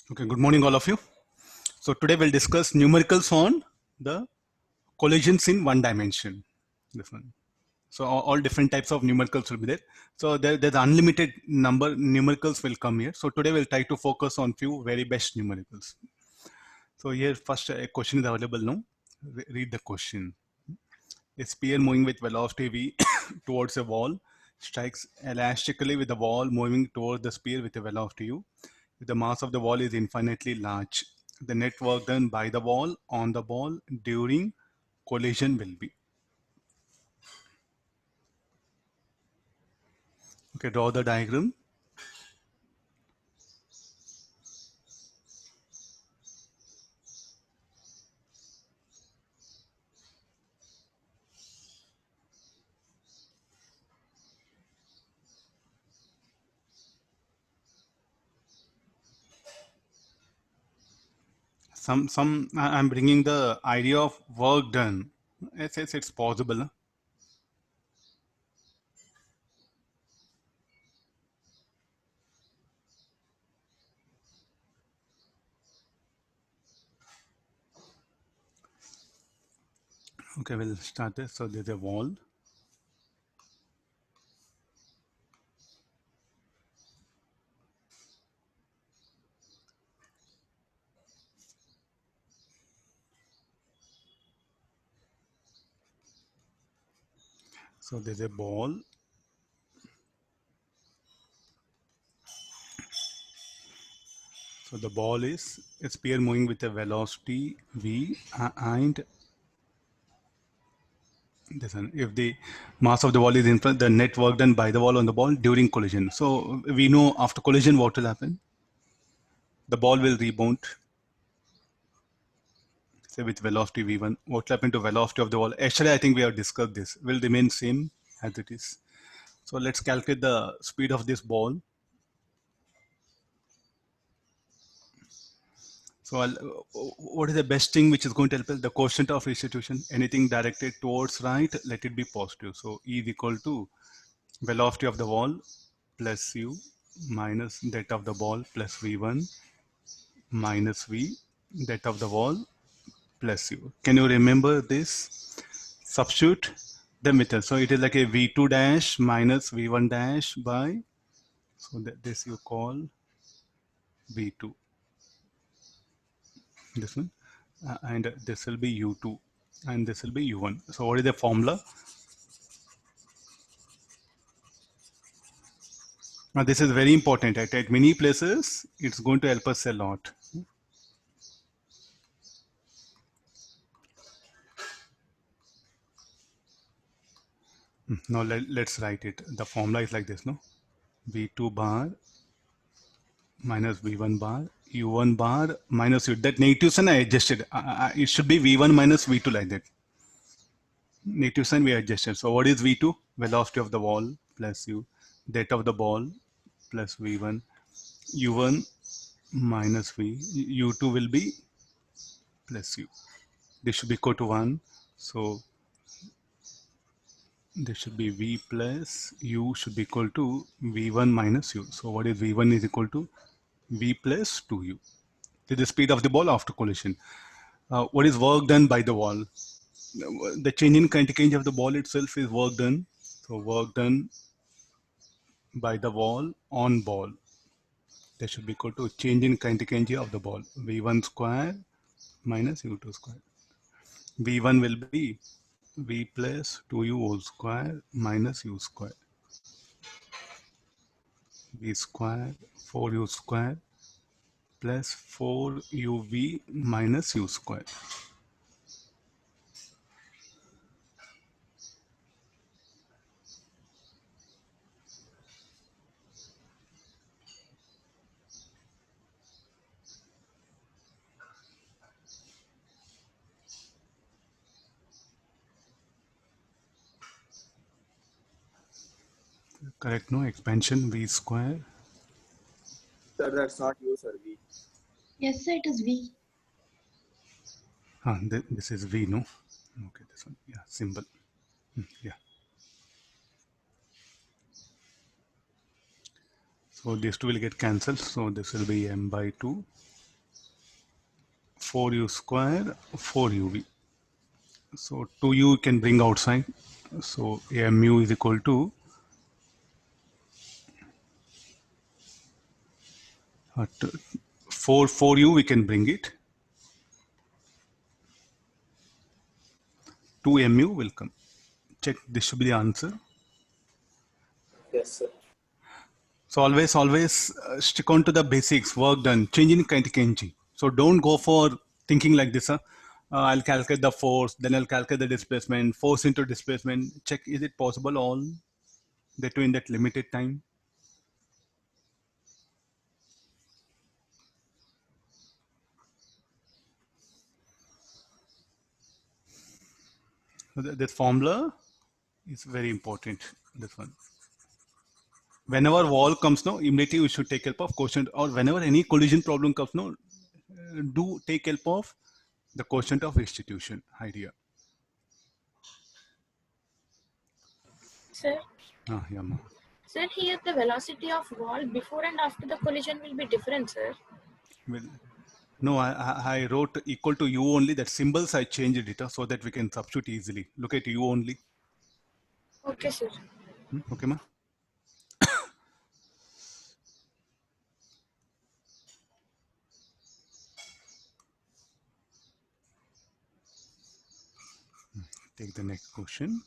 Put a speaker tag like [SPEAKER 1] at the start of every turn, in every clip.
[SPEAKER 1] Okay, good morning, all of you. So today we'll discuss numericals on the collisions in one dimension. This one. So all different types of numericals will be there. So there's unlimited number numericals will come here. So today we'll try to focus on few very best numericals. So here first a question is available now. Read the question. A sphere moving with velocity v towards a wall strikes elastically with the wall moving towards the sphere with a velocity u. If the mass of the wall is infinitely large, the net work done by the wall on the ball during collision will be. Okay, draw the diagram. I'm bringing the idea of work done. It's possible. Huh? Okay, we'll start this. So there's a wall. So there's a ball. So the ball is a sphere moving with a velocity v and this one. If the mass of the ball is in front, the net work done by the wall on the ball during collision. So we know after collision what will happen. The ball will rebound, say with velocity v1. What will happen to velocity of the ball? Actually, I think we have discussed this. Will remain same as it is. So let's calculate the speed of this ball. So what is the best thing which is going to help us? The quotient of restitution. Anything directed towards right, let it be positive. So E is equal to velocity of the ball plus u minus that of the ball plus v1 minus v that of the ball plus u. Can you remember this? Substitute the method. So it is like a v2 dash minus v1 dash by, so that this you call v2, this one, and this will be u2 and this will be u1. So what is the formula? Now this is very important. At many places it's going to help us a lot. Now let's write it. The formula is like this, no? v2 bar minus v1 bar, u1 bar minus u. That negative sign I adjusted. It should be v1 minus v2 like that. Negative sign we adjusted. So what is v2? Velocity of the ball plus u. That of the ball plus v1. u1 minus v. u2 will be plus u. This should be equal to 1. So this should be v plus u should be equal to v1 minus u. So what is v1 is equal to v plus 2u. This is the speed of the ball after collision. What is work done by the ball? The change in kinetic energy of the ball itself is work done. So work done by the ball on ball. That should be equal to change in kinetic energy of the ball. v1 square minus u2 square. v1 will be v plus 2u whole square minus u square. v square 4u square plus 4uv minus u square. Correct, no? Expansion v square.
[SPEAKER 2] Sir, that's not you, sir. V.
[SPEAKER 3] Yes, sir, it is V.
[SPEAKER 1] This is v, no? Okay, this one, yeah, symbol. Yeah. So these two will get cancelled. So this will be m by 2 4u square 4uv. So 2u can bring outside. So mu is equal to 4u we can bring it. 2mu will come. Check, this should be the answer.
[SPEAKER 2] Yes, sir.
[SPEAKER 1] So always stick on to the basics, work done, change in kenji. So don't go for thinking like this. I'll calculate the force, then I'll calculate the displacement, force into displacement. Check, is it possible all that too in that limited time? So this formula is very important. This one. Whenever wall comes, no, immediately we should take help of quotient, or whenever any collision problem comes, no, do take help of the quotient of restitution idea.
[SPEAKER 4] Sir,
[SPEAKER 1] Yeah, ma.
[SPEAKER 4] sir, here the velocity of wall before and after the collision will be different, sir.
[SPEAKER 1] Well, no, I wrote equal to u only. That symbols I changed it so that we can substitute easily. Look at u only.
[SPEAKER 4] Okay, sir.
[SPEAKER 1] Okay, ma. Take the next question.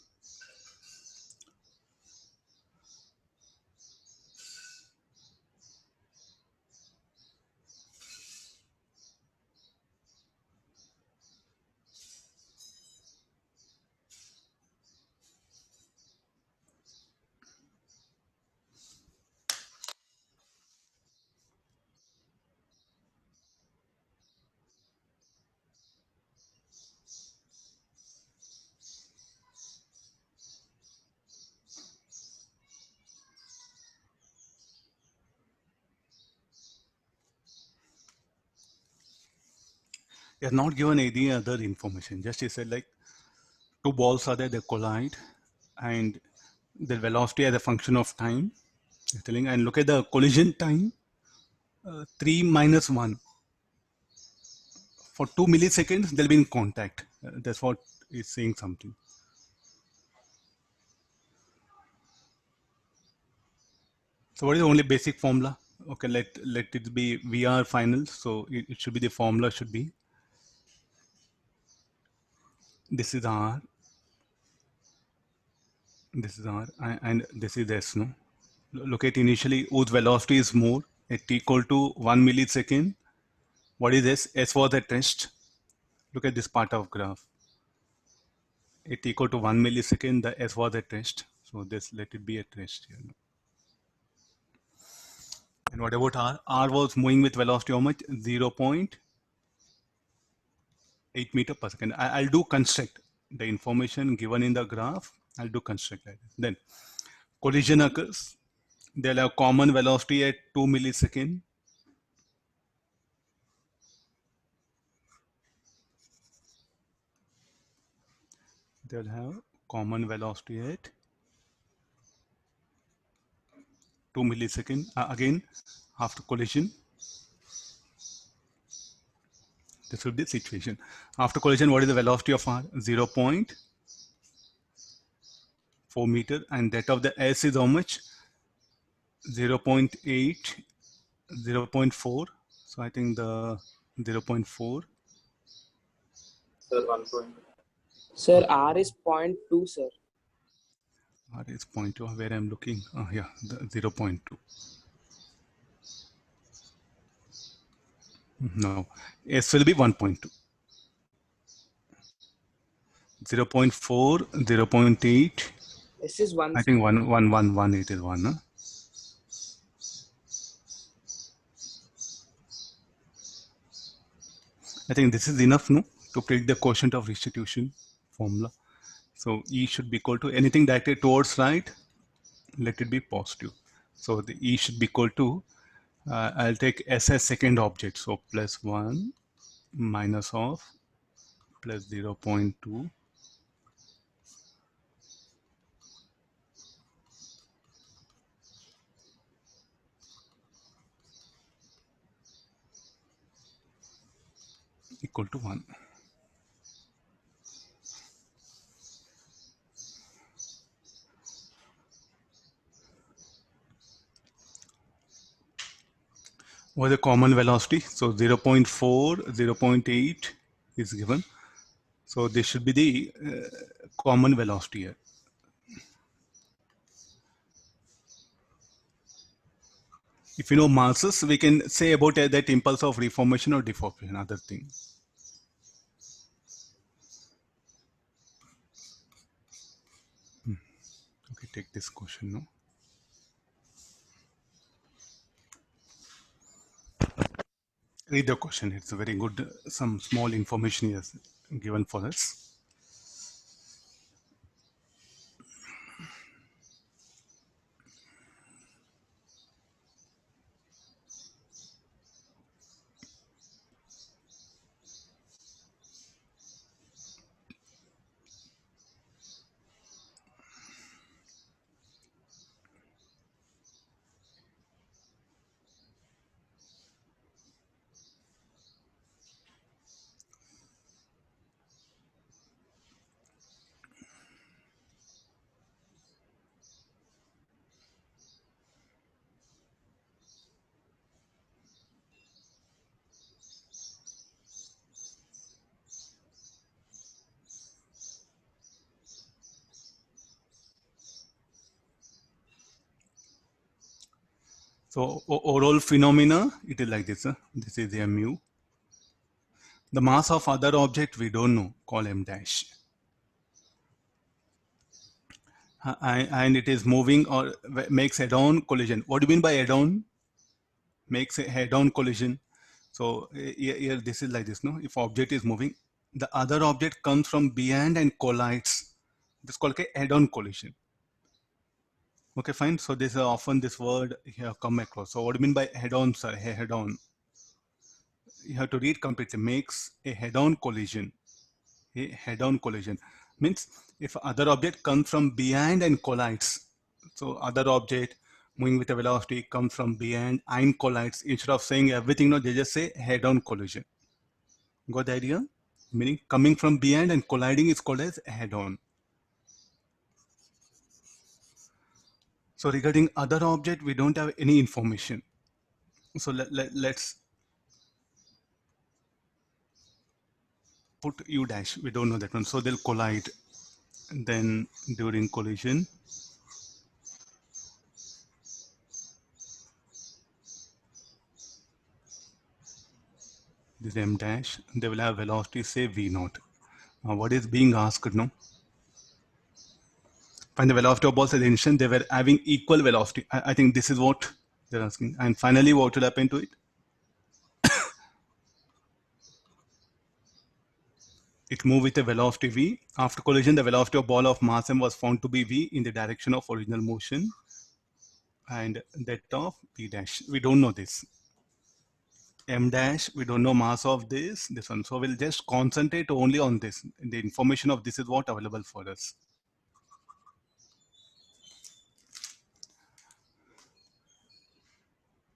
[SPEAKER 1] They are not given any other information. Just he said like two balls are there, they collide, and the velocity as a function of time. They're telling, and look at the collision time, 3 minus 1. For 2 milliseconds, they'll be in contact. That's what is saying something. So what is the only basic formula? Okay, let it be VR final. So it should be, the formula should be, this is R, this is R, and this is S, no? Look at initially whose velocity is more at t equal to 1 millisecond. What is S? S was at rest. Look at this part of graph. At t equal to 1 millisecond, the S was at rest. So this, let it be at rest here. And what about R? R was moving with velocity how much? 0.8 meter per second. I'll do construct the information given in the graph. I'll do construct like this. Then collision occurs. They'll have common velocity at 2 millisecond. They'll have common velocity at 2 millisecond. Again, after collision, this will be the situation. After collision, what is the velocity of R? 0.4 meter, and that of the S is how much? 0.8, 0.4. So I think the 0.4.
[SPEAKER 2] Sir, 1 point.
[SPEAKER 5] Sir, R is 0.2, sir.
[SPEAKER 1] R is 0.2, where I'm looking. Yeah, the 0.2. No, S will be 1.2. 0.4, 0.8.
[SPEAKER 5] S is 1.
[SPEAKER 1] I think 1, 1, 1, 1, it is 1. Huh? I think this is enough, no, to predict the quotient of restitution formula. So E should be equal to anything directed towards right, let it be positive. So the E should be equal to, I'll take S as second object. So plus 1 minus of plus 0.2 equal to 1. What is the common velocity? So 0 0.4, 0 0.8 is given. So this should be the common velocity here. If you know masses, we can say about that impulse of reformation or deformation, other thing. Okay, take this question now. Read the question. It's a very good, some small information is given for us. So overall phenomena, it is like this. This is the mu. The mass of other object we don't know, call m dash. And it is moving or makes head-on collision. What do you mean by head-on? Makes a head-on collision. So here this is like this, no? If object is moving, the other object comes from behind and collides. This is called a head-on collision. Okay, fine. So this is often this word here come across. So what do you mean by head-on, sir? Head-on. You have to read completely. Makes a head-on collision. A head-on collision means if other object comes from behind and collides. So other object moving with a velocity comes from behind and collides. Instead of saying everything, no, they just say head-on collision. Got the idea? Meaning coming from behind and colliding is called as head-on. So regarding other object, we don't have any information. So let's put u dash. We don't know that one. So they'll collide. And then during collision, this m dash, they will have velocity, say v naught. Now what is being asked now? Find the velocity of balls at the instant they were having equal velocity. I think this is what they're asking. And finally, what will happen to it? It moved with a velocity v. After collision, the velocity of ball of mass m was found to be v in the direction of original motion. And that of v dash. We don't know this. M dash, we don't know mass of this one. So we'll just concentrate only on this. The information of this is what available for us.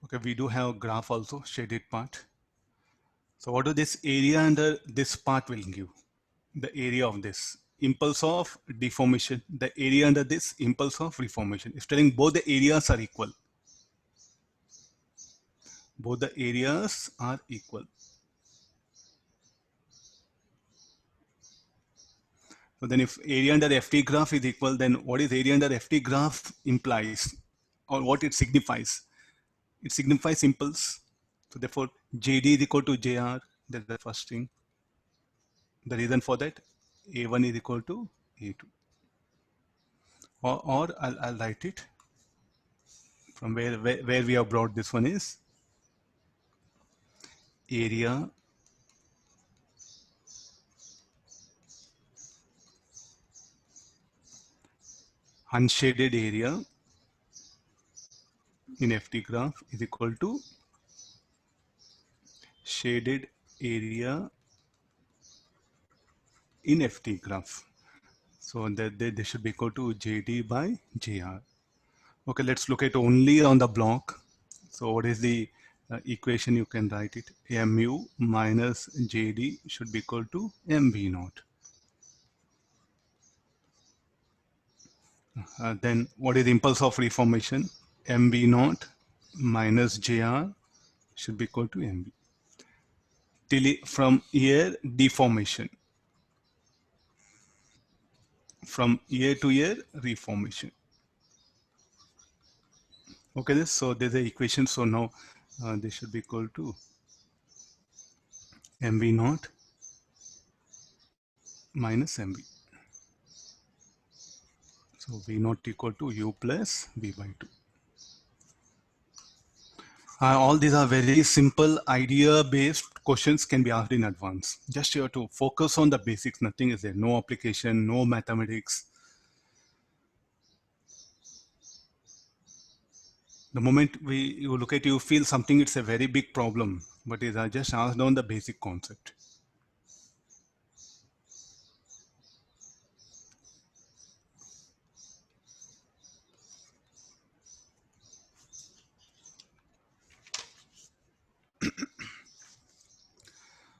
[SPEAKER 1] Okay, we do have graph also, shaded part. So what do this area under this part will give? The area of this impulse of deformation, the area under this impulse of reformation. It's telling both the areas are equal. Both the areas are equal. So then if area under FT graph is equal, then what is area under FT graph implies, or what it signifies? It signifies impulse. So therefore, JD is equal to JR. That's the first thing. The reason for that, A1 is equal to A2. Or I'll write it from where we have brought this one is area unshaded area in FT graph is equal to shaded area in FT graph. So that they should be equal to JD by JR. Okay, let's look at only on the block. So what is the equation, you can write it mu minus jd should be equal to mv naught. Then what is the impulse of reformation? mv naught minus jr should be equal to mv. From here, deformation. From year to year, reformation. Okay, so there's the equation. So now this should be equal to mv naught minus mv. So v naught equal to u plus v by 2. All these are very simple idea-based questions, can be asked in advance. Just you have to focus on the basics. Nothing is there. No application, no mathematics. The moment you look at it, you feel something, it's a very big problem, but is I just asked down the basic concept.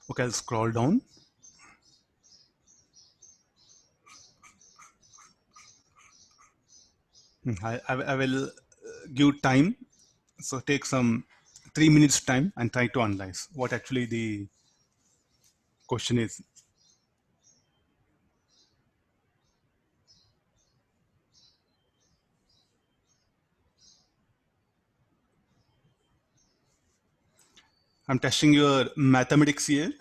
[SPEAKER 1] Okay, I'll scroll down. I will give time. So take some 3 minutes time and try to analyze what actually the question is. I'm testing your mathematics here.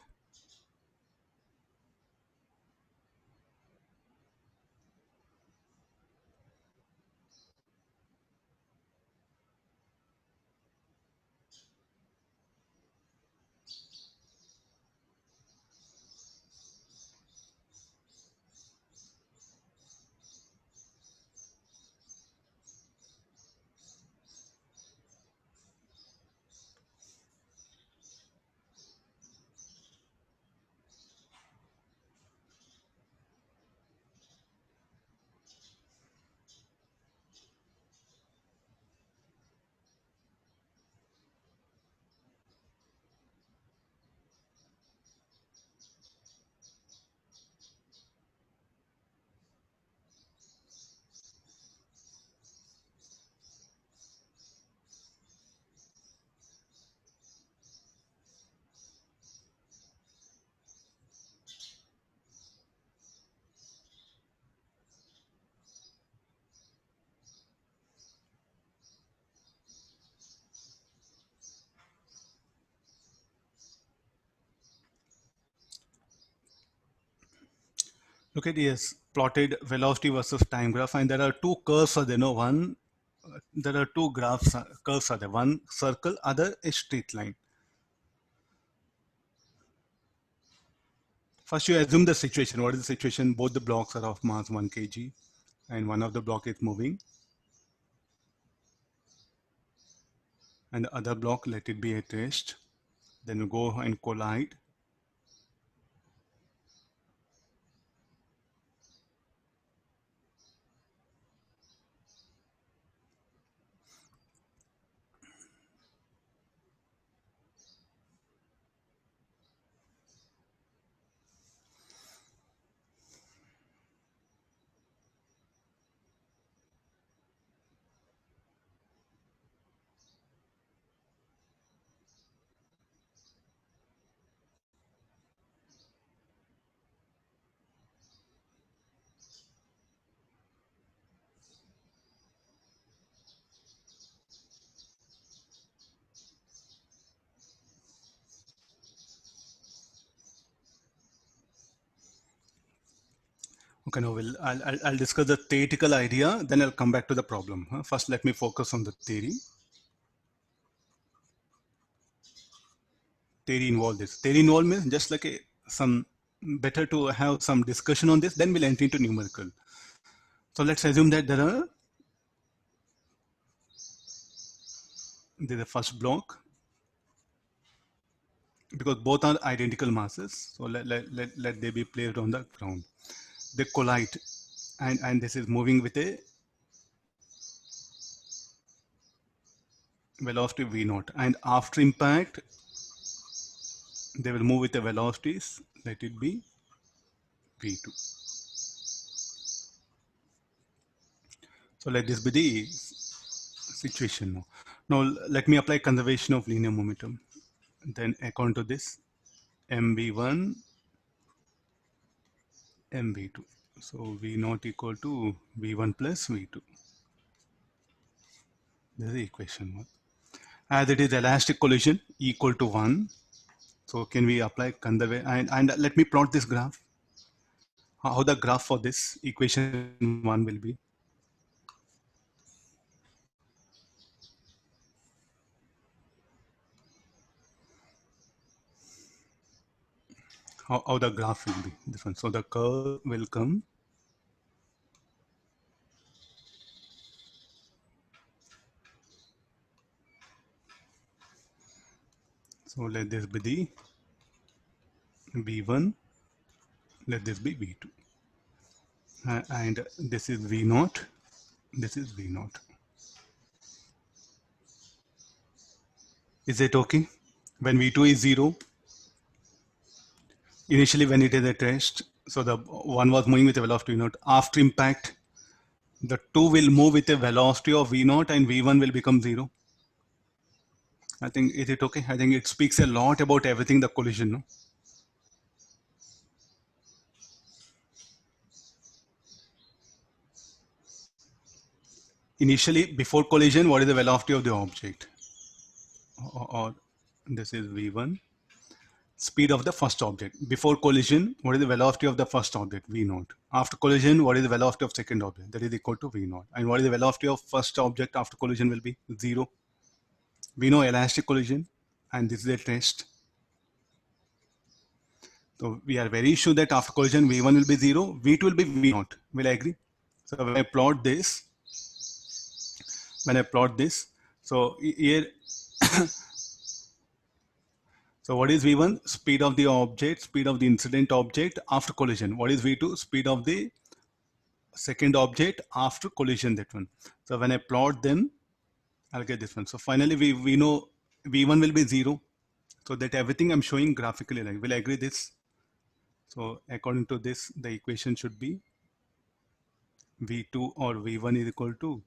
[SPEAKER 1] Look at this plotted velocity versus time graph, and there are two curves are there. No, one there are two graphs curves are there. One circle, other a straight line. First, you assume the situation. What is the situation? Both the blocks are of mass 1 kg, and one of the block is moving, and the other block, let it be at rest. Then you go and collide. Okay, now I'll discuss the theoretical idea, then I'll come back to the problem. First, let me focus on the theory. Theory involved this. Theory involved means just like some better to have some discussion on this, then we'll enter into numerical. So let's assume that there's a first block, because both are identical masses. So let they be placed on the ground. They collide, and this is moving with a velocity v naught, and after impact they will move with the velocities, let it be v2. So let this be the situation now. Now let me apply conservation of linear momentum. Then according to this, mv1, mv2. So v naught equal to v1 plus v2. This is the equation 1. As it is elastic collision equal to 1. So can we apply conservation? And let me plot this graph. How the graph for this equation 1 will be. How the graph will be different. So the curve will come. So let this be the v1. Let this be v2. And this is v naught. This is v naught. Is it okay? When v2 is 0, initially when it is at rest, so the one was moving with a velocity v naught. After impact, the two will move with a velocity of v naught and v1 will become 0. I think, is it okay? I think it speaks a lot about everything, the collision. No? Initially, before collision, what is the velocity of the object? Or this is v1. Speed of the first object. Before collision, what is the velocity of the first object? V naught. After collision, what is the velocity of second object? That is equal to v naught. And what is the velocity of first object after collision will be 0. We know elastic collision, and this is a test. So we are very sure that after collision, v1 will be 0, v2 will be v naught. Will I agree? So when I plot this, so here, so what is v1? Speed of the object, speed of the incident object after collision. What is v2? Speed of the second object after collision, that one. So when I plot them, I'll get this one. So finally, we know v1 will be 0. So that everything I'm showing graphically, like, will I agree this? So according to this, the equation should be v2 or v1 is equal to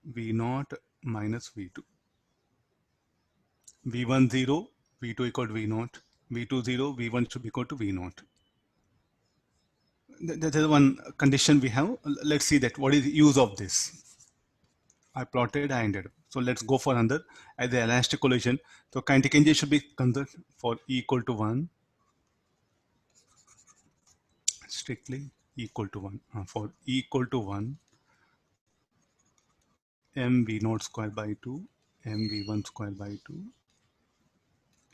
[SPEAKER 1] v naught minus v2. v1 0, v2 equal to v naught. v2 0, v1 should be equal to v naught. That is one condition we have. Let's see that what is the use of this. I plotted, I ended. So let's go for another as the elastic collision. So kinetic energy should be considered for E equal to 1. Strictly equal to 1. For E equal to 1, mv naught square by 2, mv1 square by 2,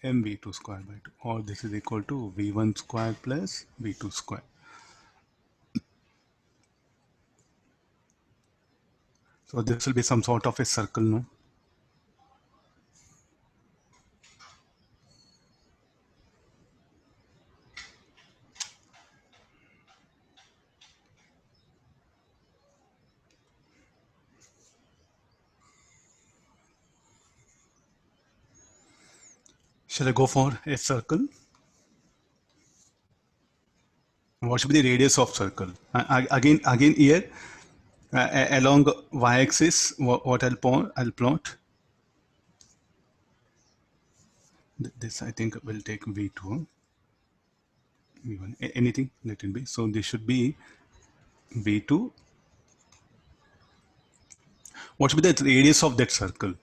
[SPEAKER 1] mv2 square by 2. Or this is equal to v1 square plus v2 square. So this will be some sort of a circle, no? Shall I go for a circle? What should be the radius of circle? Again here, along y-axis, what I'll plot. This I think will take v2, v1, anything, let it be. So this should be v2. What should be the radius of that circle?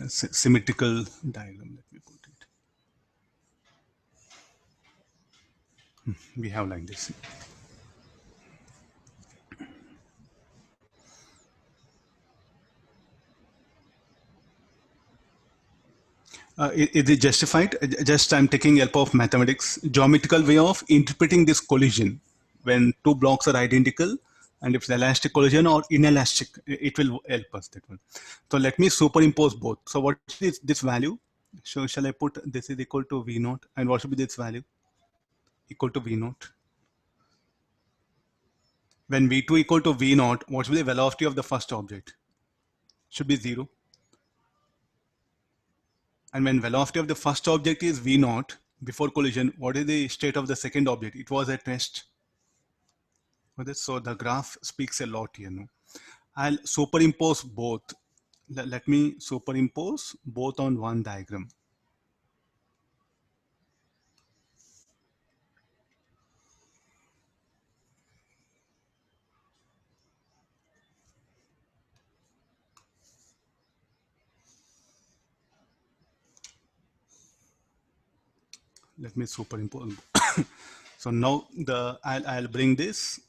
[SPEAKER 1] Symmetrical diagram, let me put it. We have like this. Is it justified? Just I'm taking help of mathematics, geometrical way of interpreting this collision when two blocks are identical, and if it's elastic collision or inelastic, it will help us, that one. So let me superimpose both. So what is this value? So shall I put this is equal to v naught, and what should be this value? Equal to v naught. When v2 equal to v naught, what will be the velocity of the first object? Should be 0. And when velocity of the first object is v naught before collision, what is the state of the second object? It was at rest. So the graph speaks a lot here. No? I'll superimpose both. Let me superimpose both on one diagram. Let me superimpose. So now I'll bring this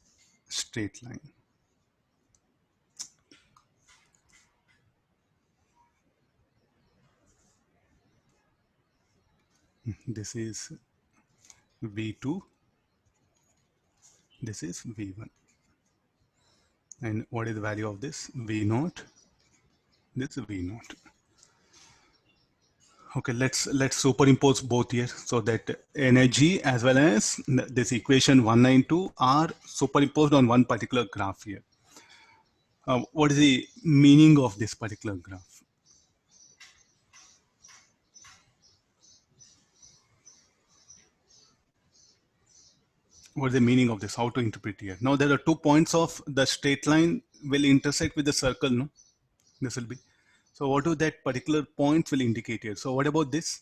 [SPEAKER 1] straight line. This is v2. This is v1. And what is the value of this? v naught. This is v naught. Okay, let's superimpose both here so that energy as well as this equation 192 are superimposed on one particular graph here. What is the meaning of this particular graph? What is the meaning of this? How to interpret here? Now there are 2 points of the straight line will intersect with the circle, no? This will be. So what do that particular point will indicate here? So what about this?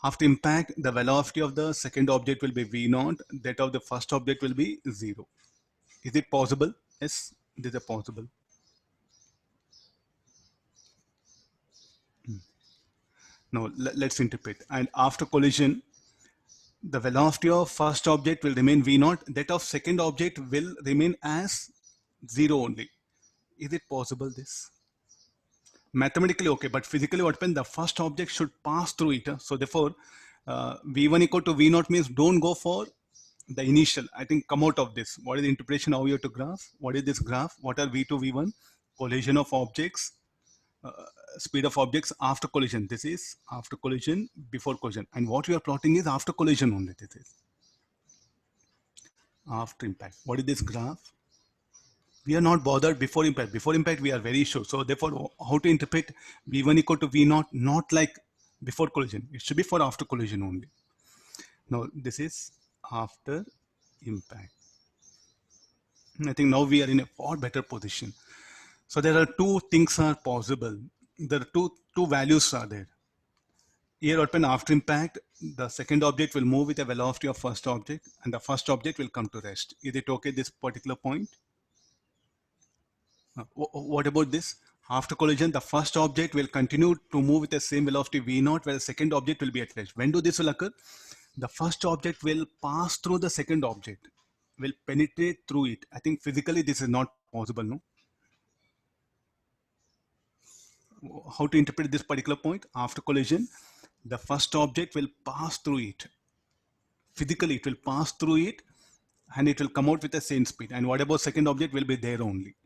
[SPEAKER 1] After impact, the velocity of the second object will be v naught. That of the first object will be 0. Is it possible? Yes, this is possible. Now let's interpret. And after collision, the velocity of first object will remain v naught. That of second object will remain as 0 only. Is it possible this? Mathematically okay, but physically what happens? The first object should pass through it. So therefore, v1 equal to v naught means don't go for the initial. I think come out of this. What is the interpretation how you have to graph? What is this graph? What are v2, v1? Collision of objects, speed of objects after collision. This is after collision, before collision. And what we are plotting is after collision only. This is after impact. What is this graph? We are not bothered before impact. Before impact, we are very sure. So therefore, how to interpret v1 equal to v naught, not like before collision. It should be for after collision only. Now, this is after impact. I think now we are in a far better position. So there are 2 things are possible. There are two values are there. Here open after impact, the second object will move with a velocity of first object and the first object will come to rest. Is it okay this particular point? What about this? After collision, the first object will continue to move with the same velocity v naught, where the second object will be at rest. When do this will occur? The first object will pass through the second object, will penetrate through it. I think physically this is not possible, no? How to interpret this particular point? After collision, the first object will pass through it. Physically, it will pass through it and it will come out with the same speed. And what about second object will be there only.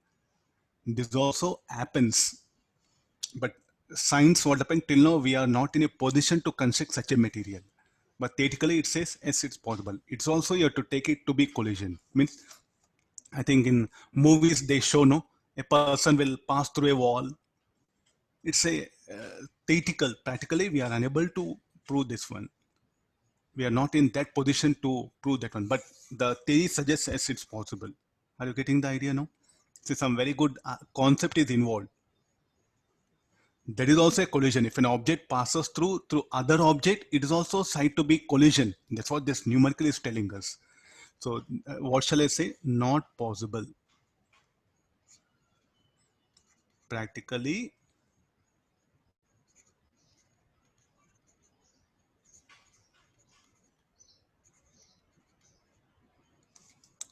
[SPEAKER 1] This also happens, but science what happened till now we are not in a position to construct such a material, but theoretically it says yes, it's possible. It's also you have to take it to be collision. Means I think in movies they show no a person will pass through a wall. It's a theoretical. Practically we are unable to prove this one. We are not in that position to prove that one, but the theory suggests yes, it's possible. Are you getting the idea now? See, some very good concept is involved. There is also a collision. If an object passes through other object, it is also said to be collision. That's what this numerical is telling us. So what shall I say? Not possible. Practically,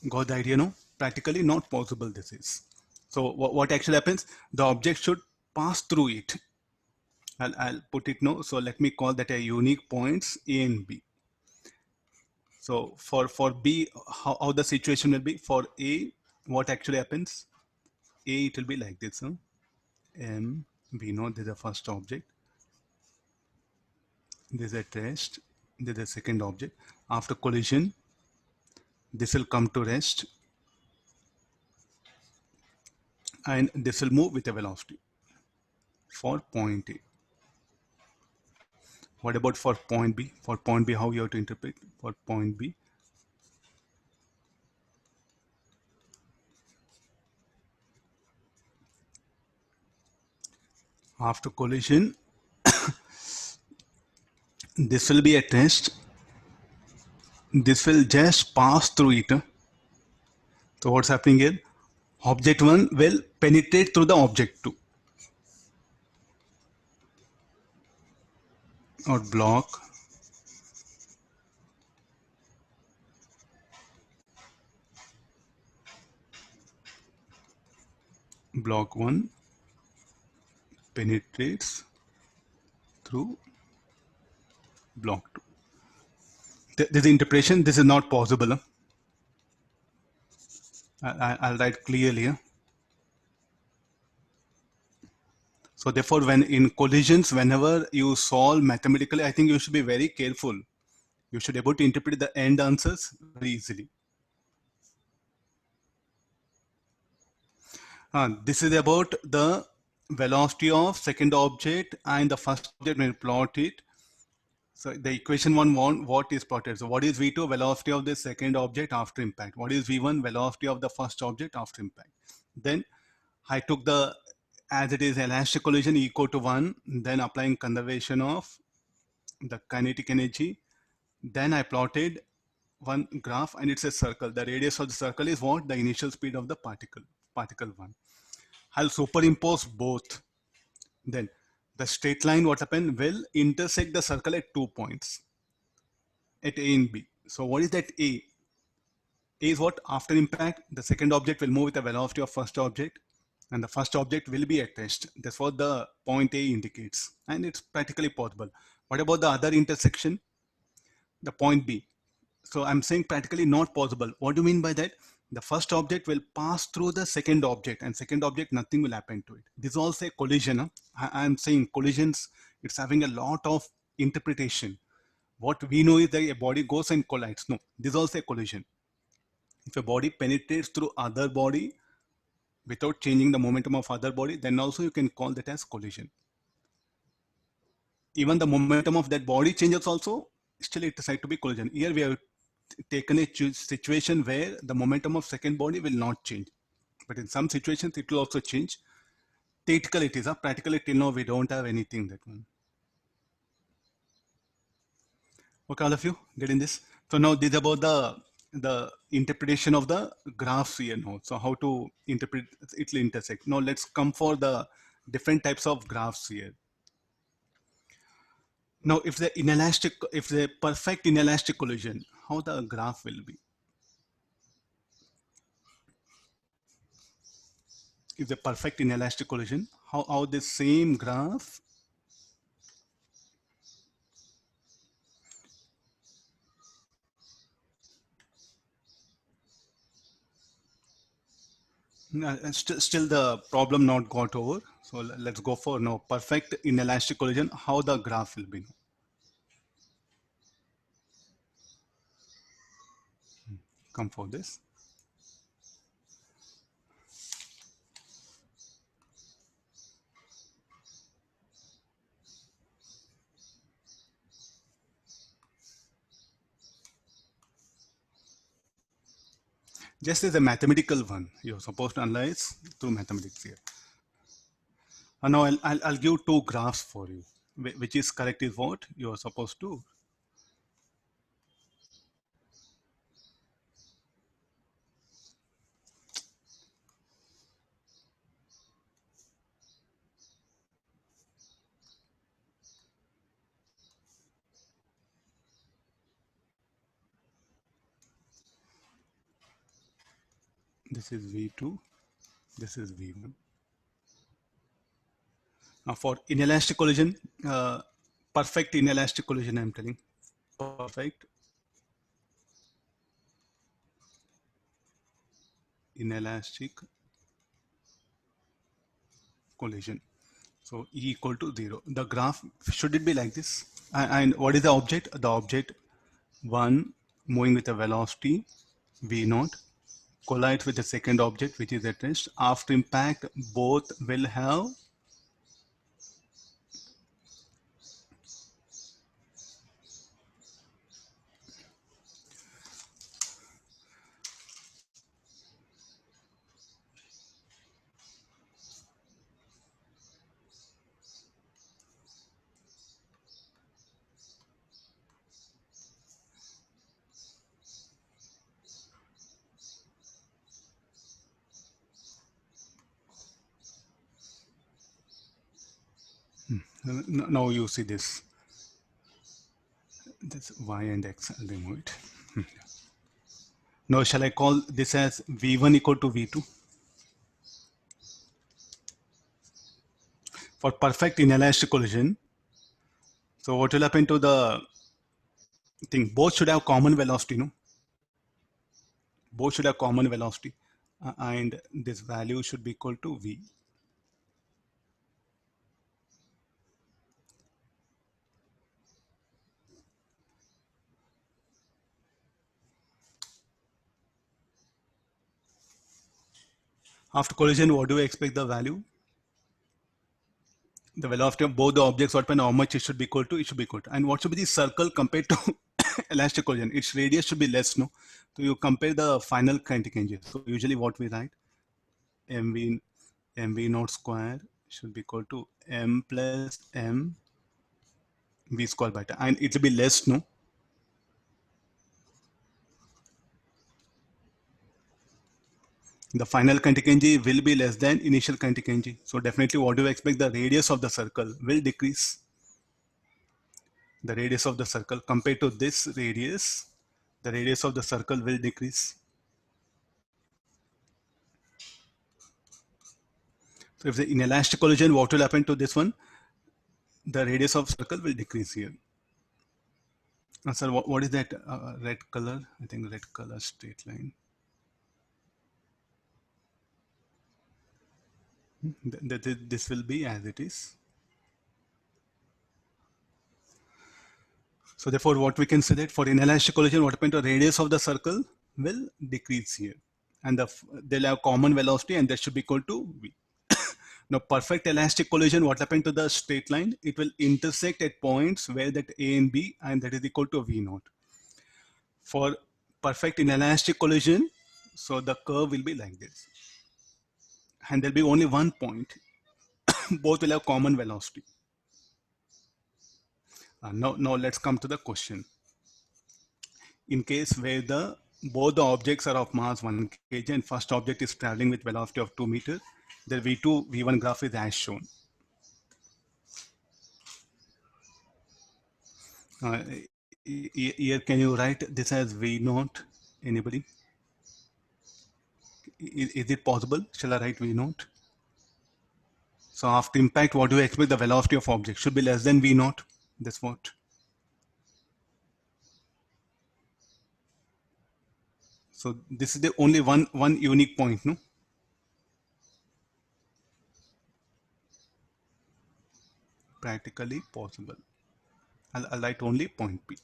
[SPEAKER 1] got the idea, no? Practically not possible this is. So what actually happens? The object should pass through it. I'll put it no. So let me call that a unique points A and B. So for B, how the situation will be? For A, what actually happens? A, it will be like this. Huh? M, we know this is the first object. This is at rest. This is the second object. After collision, this will come to rest. and this will move with a velocity for point A. What about for point B? For point B, how you have to interpret for point B? After collision, this will be a test. This will just pass through it. So what's happening here? Object 1 will penetrate through the object 2 or block block 1 penetrates through block 2. This interpretation, this is not possible. I'll write clearly. So therefore, when in collisions, whenever you solve mathematically, I think you should be very careful. You should be able to interpret the end answers very easily. This is about the velocity of second object and the first object when you plot it. So the equation 1, what is plotted? So what is V2? Velocity of the second object after impact. What is V1? Velocity of the first object after impact. Then I took the, as it is elastic collision equal to 1, then applying conservation of the kinetic energy. Then I plotted one graph and it's a circle. The radius of the circle is what? The initial speed of the particle 1. I'll superimpose both. Then the straight line, what happened, will intersect the circle at 2 points at A and B. So what is that A? A is what? After impact, the second object will move with the velocity of first object and the first object will be at rest. That's what the point A indicates, and it's practically possible. What about the other intersection? The point B. So I'm saying practically not possible. What do you mean by that? The first object will pass through the second object and second object, nothing will happen to it. This is also a collision. Huh? I'm saying collisions, it's having a lot of interpretation. What we know is that a body goes and collides. No, this is also a collision. If a body penetrates through other body without changing the momentum of other body, then also you can call that as collision. Even the momentum of that body changes also, still it is said to be collision. Here we have taken a situation where the momentum of second body will not change, but in some situations it will also change. Theoretically it is, practically till now we don't have anything that one. Okay, all of you getting this? So now this is about the interpretation of the graphs here now. So how to interpret it will intersect. Now let's come for the different types of graphs here. Now if the perfect inelastic collision, how the graph will be? If the perfect inelastic collision, how the same graph still the problem not got over. So let's go for now perfect inelastic collision, how the graph will be. Come for this. Just as a mathematical one, you're supposed to analyze through mathematics here. And now I'll give two graphs for you. Which is correct is what you're supposed to. This is V2, this is V1. Now for inelastic collision, perfect inelastic collision, I'm telling, perfect inelastic collision. So E equal to 0. The graph, should it be like this? And what is the object? The object 1 moving with a velocity V0, collides with the second object which is at rest. After impact, both will have now you see this y and x. I'll remove it. Now shall I call this as v1 equal to v2? For perfect inelastic collision, so what will happen to the thing? Both should have common velocity, no? Both should have common velocity, and this value should be equal to v. After collision, what do we expect the value? The velocity of both the objects, what how much it should be equal to? It should be equal to. And what should be the circle compared to elastic collision? Its radius should be less, no? So you compare the final kinetic energy. So usually what we write, mv naught square should be equal to m plus m v square by t, and it will be less, no? The final kinetic energy will be less than initial kinetic energy. So definitely what do you expect? The radius of the circle will decrease. The radius of the circle compared to this radius, the radius of the circle will decrease. So if the inelastic collision, what will happen to this one? The radius of circle will decrease here. Sir, what is that red color? I think red color straight line. This will be as it is. So therefore, what we can say that for inelastic collision, what happened to radius of the circle will decrease here, and they'll have common velocity, and that should be equal to v. Now, perfect elastic collision, what happened to the straight line? It will intersect at points where that a and b, and that is equal to v naught. For perfect inelastic collision, so the curve will be like this, and there'll be only one point. Both will have common velocity. Now let's come to the question. In case where both the objects are of mass 1 kg and first object is traveling with velocity of 2 meters, the v2 v1 graph is as shown. Here can you write this as v naught? Anybody? Is it possible? Shall I write v naught? So after impact, what do you expect? The velocity of object should be less than v naught. That's what. So this is the only one unique point, no? Practically possible. I'll write only point P.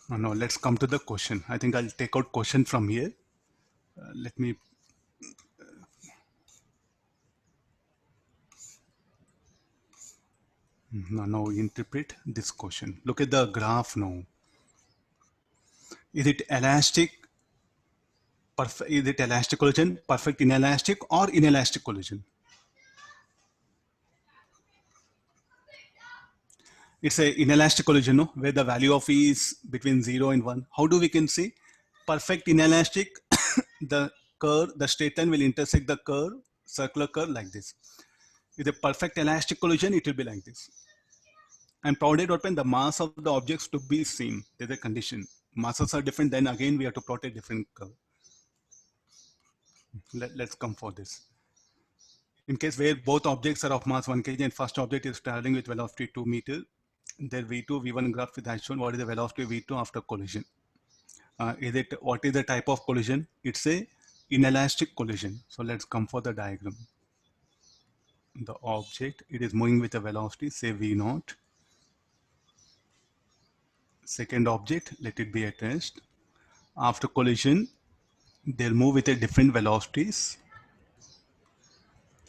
[SPEAKER 1] Now let's come to the question. I think I'll take out question from here. Let me. Now interpret this question. Look at the graph now. Is it elastic? Is it elastic collision, perfect inelastic, or inelastic collision? It's a inelastic collision, no? Where the value of E is between 0 and 1. How do we can say? Perfect inelastic, the curve, the straight line will intersect the curve, circular curve like this. With a perfect elastic collision, it will be like this. And provided open the mass of the objects to be same. There's a condition. Masses are different, then again we have to plot a different curve. Let's come for this. In case where both objects are of mass 1 kg and first object is traveling with velocity 2 meters, their v2 v1 graph is as shown. What is the velocity of v2 after collision? What is the type of collision? It's a inelastic collision. So let's come for the diagram. The object, it is moving with a velocity, say v naught. Second object, let it be at rest. After collision, they'll move with a different velocities,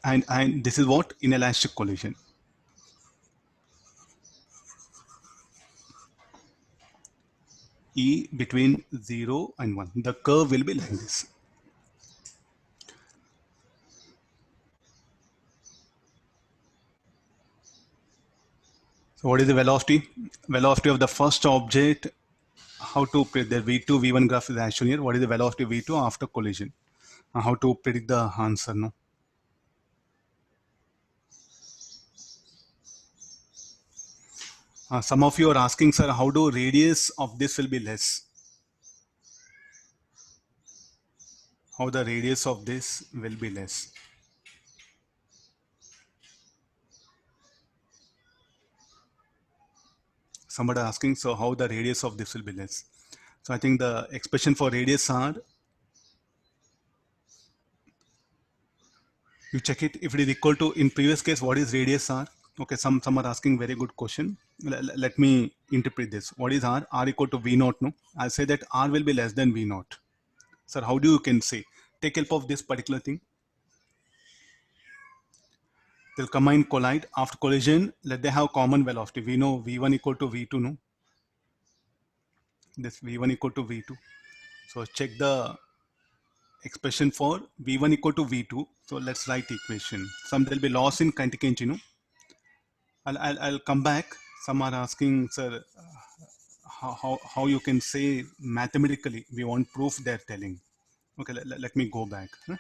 [SPEAKER 1] and this is what inelastic collision. E between 0 and 1. The curve will be like this. So what is the velocity? Velocity of the first object. How to predict the V2, V1 graph is shown here. What is the velocity V2 after collision? How to predict the answer? No. Some of you are asking, sir, how do radius of this will be less? How the radius of this will be less? Somebody asking, so how the radius of this will be less? So I think the expression for radius are, you check it if it is equal to, in previous case, what is radius r? Okay, some are asking very good question. Let me interpret this. What is r? R equal to v naught. No, I'll say that r will be less than v naught. Sir, how do you can say? Take help of this particular thing. They'll combine, collide. After collision, let they have common velocity. We know v1 equal to v2. No, this v1 equal to v2. So check the expression for v1 equal to v2. So let's write equation. Some there'll be loss in kinetic energy. No, I'll come back. Some are asking, sir, how you can say mathematically we want proof they're telling. Okay, let me go back. Huh?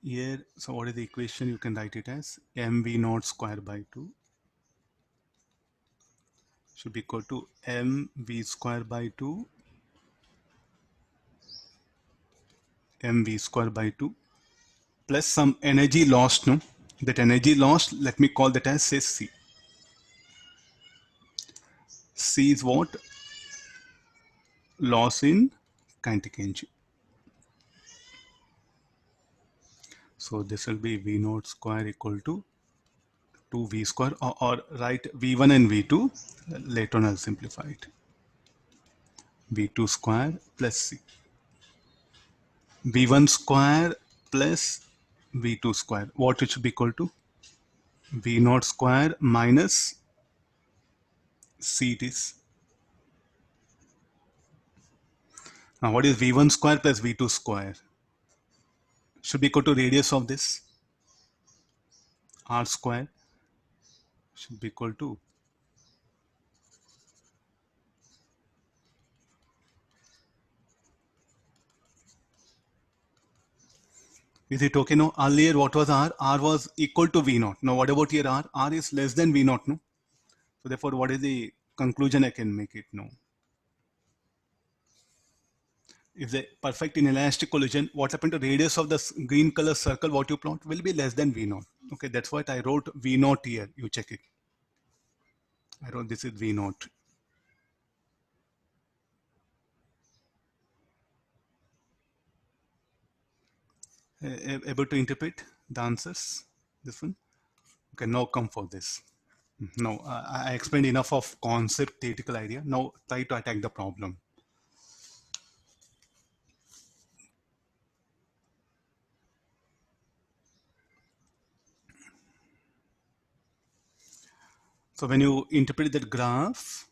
[SPEAKER 1] Here, so what is the equation? You can write it as mv naught square by 2 should be equal to mv square by 2 mv square by 2 plus some energy lost. No, that energy lost, let me call that as, say, c. C is what? Loss in kinetic energy. So this will be v naught square equal to 2v square, or write v1 and v2. Later on I'll simplify it. v2 square plus c. v1 square plus v2 square. What it should be equal to? v naught square minus c it is. Now what is v1 square plus v2 square? Should be equal to radius of this. R square should be equal to is it okay? No, earlier what was R? R was equal to V naught. Now what about here R? R is less than V naught. No, so therefore what is the conclusion I can make it? No. If the perfect inelastic collision, what happened to radius of the green color circle, what you plot will be less than V naught. Okay, that's what I wrote V naught here. You check it. I wrote this is V naught. Able to interpret the answers? This one? Okay, now come for this. No, I explained enough of concept, theoretical idea. Now try to attack the problem. So when you interpret that graph,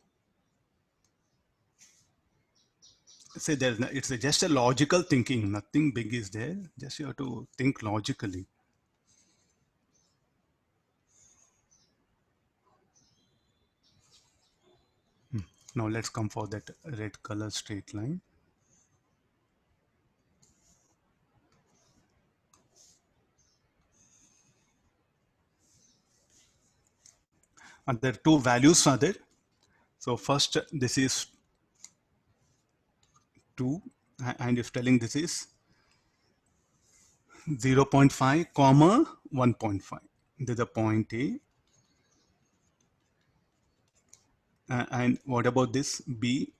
[SPEAKER 1] say it's just a logical thinking. Nothing big is there. Just you have to think logically. Now let's come for that red color straight line. And there are two values are there. So first this is 2 and if telling this is 0.5 comma 1.5. This is a point A. And what about this B?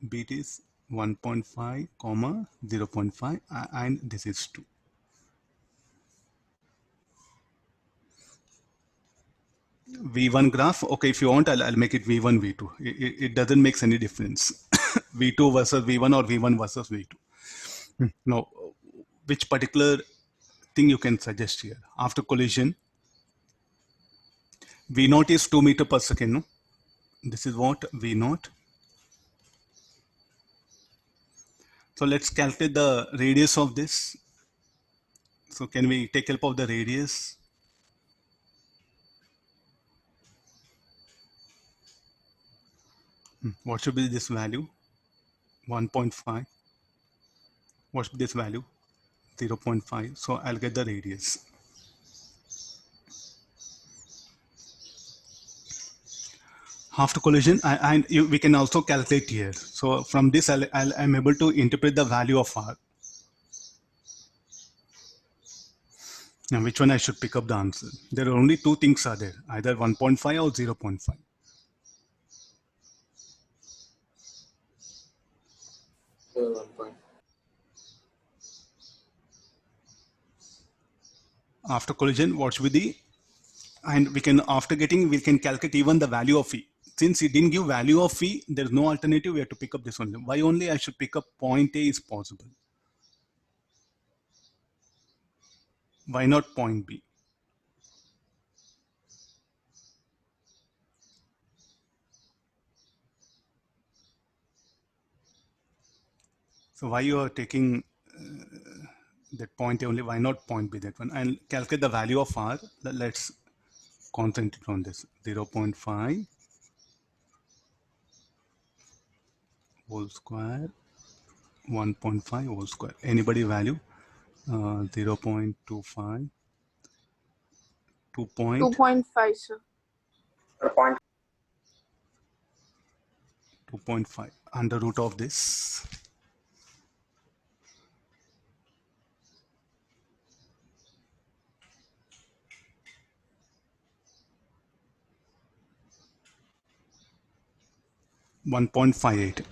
[SPEAKER 1] B it is 1.5 comma 0.5 and this is 2. V1 graph. Okay, if you want, I'll make it V1, V2. It doesn't make any difference. V2 versus V1 or V1 versus V2. Now, which particular thing you can suggest here? After collision, V0 is 2 meter per second. No? This is what V0. So let's calculate the radius of this. So can we take help of the radius? What should be this value? 1.5. What should be this value? 0.5. So I'll get the radius. After collision, we can also calculate here. So from this, I'm able to interpret the value of R. Now, which one I should pick up the answer? There are only two things are there, either 1.5 or 0.5.
[SPEAKER 2] Sir, 1 point.
[SPEAKER 1] After collision, what should be the, and we can, after getting, we can calculate even the value of E. Since it didn't give value of E, there's no alternative, we have to pick up this one. Why only I should pick up point A is possible? Why not point B? So why you are taking that point A only? Why not point B, that one? And calculate the value of R. Let's concentrate on this. 0.5 whole square, 1.5 whole square. Anybody value? 0.25,
[SPEAKER 5] 2.5, sir.
[SPEAKER 1] 2.5 under root of this. $1.58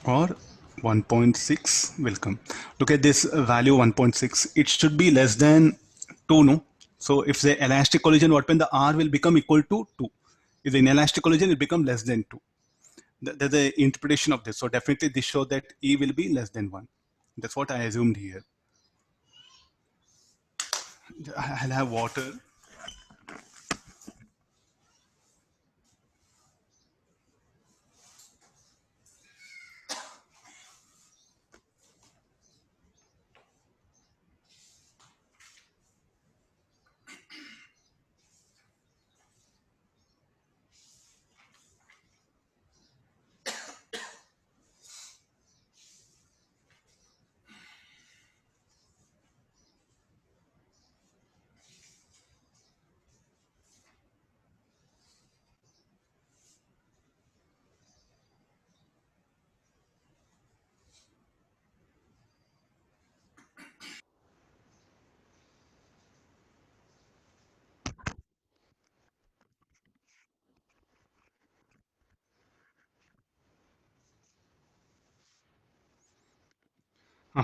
[SPEAKER 1] or 1.6 will come. Look at this value 1.6. It should be less than 2, no? So if the elastic collision, what when the R will become equal to 2. If the inelastic collision, it become less than 2. That's the interpretation of this. So definitely this shows that E will be less than 1. That's what I assumed here. I'll have water.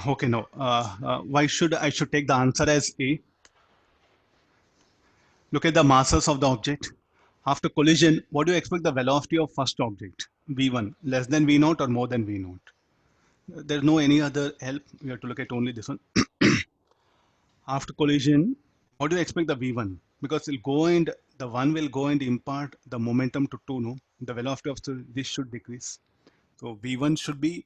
[SPEAKER 1] Okay, no. Why should I should take the answer as A? Look at the masses of the object. After collision, what do you expect the velocity of first object? V1, less than V0 or more than V0? There's no any other help. We have to look at only this one. After collision, what do you expect the V1? Because it'll go and the one will go and impart the momentum to 2, no? The velocity of this should decrease. So V1 should be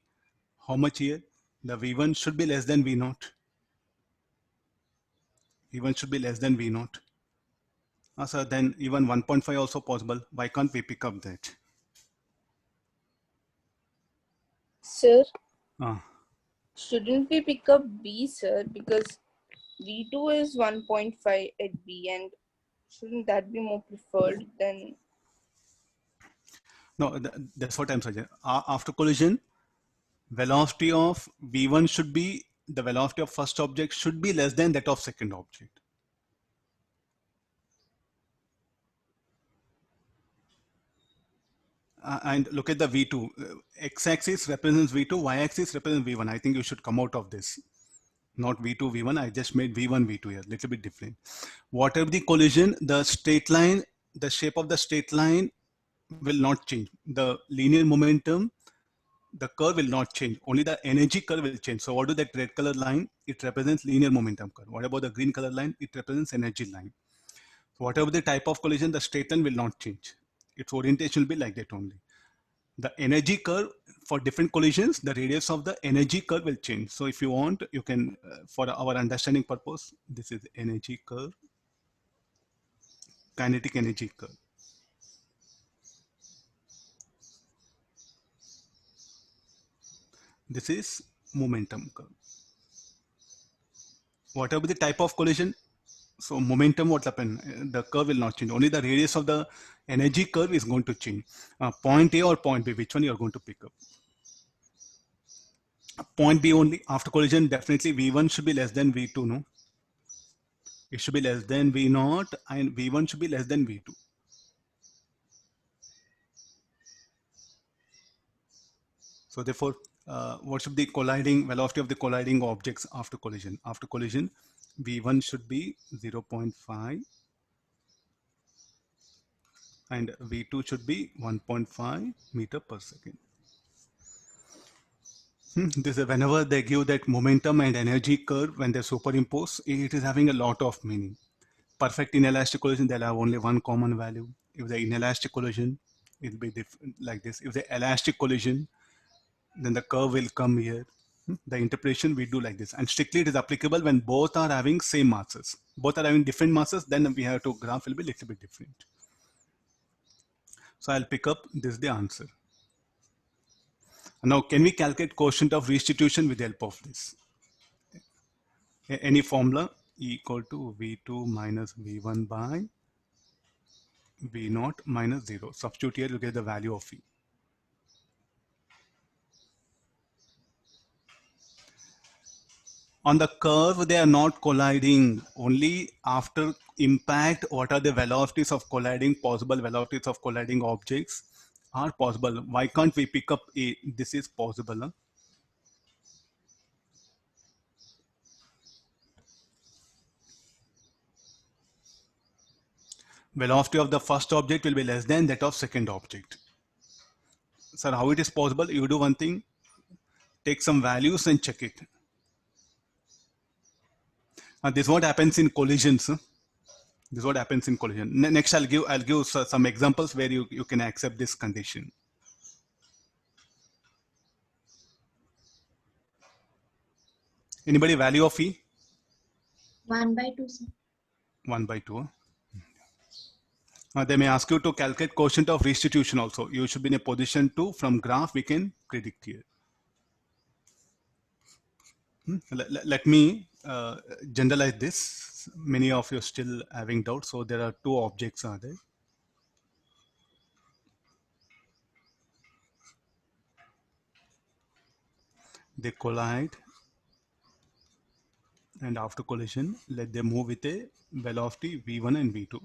[SPEAKER 1] how much here? The V1 should be less than V0. V1 should be less than V0. So then even 1.5 also possible. Why can't we pick up that?
[SPEAKER 5] Sir,
[SPEAKER 1] Uh,
[SPEAKER 5] shouldn't we pick up B, sir? Because V2 is 1.5 at B, and shouldn't that be more preferred than...
[SPEAKER 1] no, that's what I'm suggesting. After collision, velocity of V1 should be, the velocity of first object should be less than that of second object. And look at the V2. X-axis represents V2, Y-axis represents V1. I think you should come out of this. Not V2, V1. I just made V1, V2 here. Little bit different. Whatever the collision, the straight line, the shape of the straight line will not change. The linear momentum, the curve will not change. Only the energy curve will change. So what do that red color line? It represents linear momentum curve. What about the green color line? It represents energy line. So whatever the type of collision, the straight line will not change. Its orientation will be like that only. The energy curve for different collisions, the radius of the energy curve will change. So if you want, you can, for our understanding purpose, this is energy curve, kinetic energy curve. This is momentum curve. Whatever the type of collision, so momentum, what happen? The curve will not change. Only the radius of the energy curve is going to change. Point A or point B, which one you are going to pick up? Point B only. After collision, definitely V1 should be less than V2, no? It should be less than V0 and V1 should be less than V2. So therefore, what should be the colliding velocity of the colliding objects after collision? After collision, V1 should be 0.5 and V2 should be 1.5 meter per second. This is whenever they give that momentum and energy curve, when they superimpose, it is having a lot of meaning. Perfect inelastic collision, they'll have only one common value. If the inelastic collision, it will be different like this. If the elastic collision, then the curve will come here. The interpretation we do like this, and strictly it is applicable when both are having same masses. Both are having different masses, then we have to graph will be a little bit different. So I'll pick up this the answer. Now can we calculate quotient of restitution with the help of this? Any formula? E equal to V2 minus V1 by V0 minus 0. Substitute here, you get the value of E. On the curve, they are not colliding. Only after impact, what are the velocities of colliding, possible velocities of colliding objects are possible. Why can't we pick up A? This is possible. Huh? Velocity of the first object will be less than that of second object. Sir, how it is possible? You do one thing, take some values and check it. This is what happens in collisions. Huh? This is what happens in collision. Next, I'll give some examples where you can accept this condition. Anybody value of E?
[SPEAKER 3] 1/2, sir.
[SPEAKER 1] 1/2. They may ask you to calculate quotient of restitution also. You should be in a position to, from graph, we can predict here. Let me generalize this. Many of you are still having doubts. So there are two objects are there. They collide, and after collision, let them move with a velocity V1 and V2.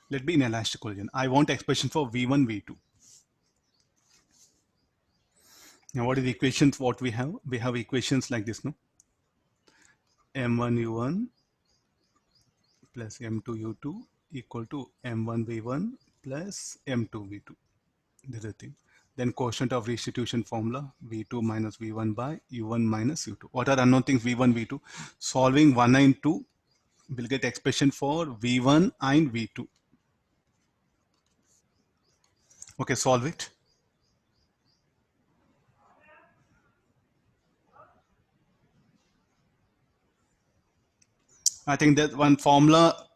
[SPEAKER 1] let be in elastic collision. I want expression for V1, V2. Now, what is the equations? What we have? We have equations like this, no? M1U1 plus M2U2 equal to M1V1 plus M2V2. This is the thing. Then quotient of restitution formula, V2 minus V1 by U1 minus U2. What are unknown things? V1, V2. Solving 1 and 2, we'll get expression for V1 and V2. Okay, solve it. I think that one formula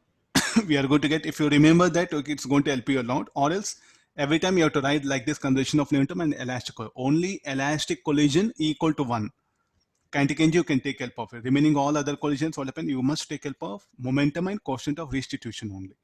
[SPEAKER 1] we are going to get, if you remember that, okay, it's going to help you a lot. Or else every time you have to write like this, conservation of momentum and elastic collision. Only elastic collision equal to 1. Kinetic energy you can take help of it. Remaining all other collisions, what happen? You must take help of momentum and quotient of restitution only.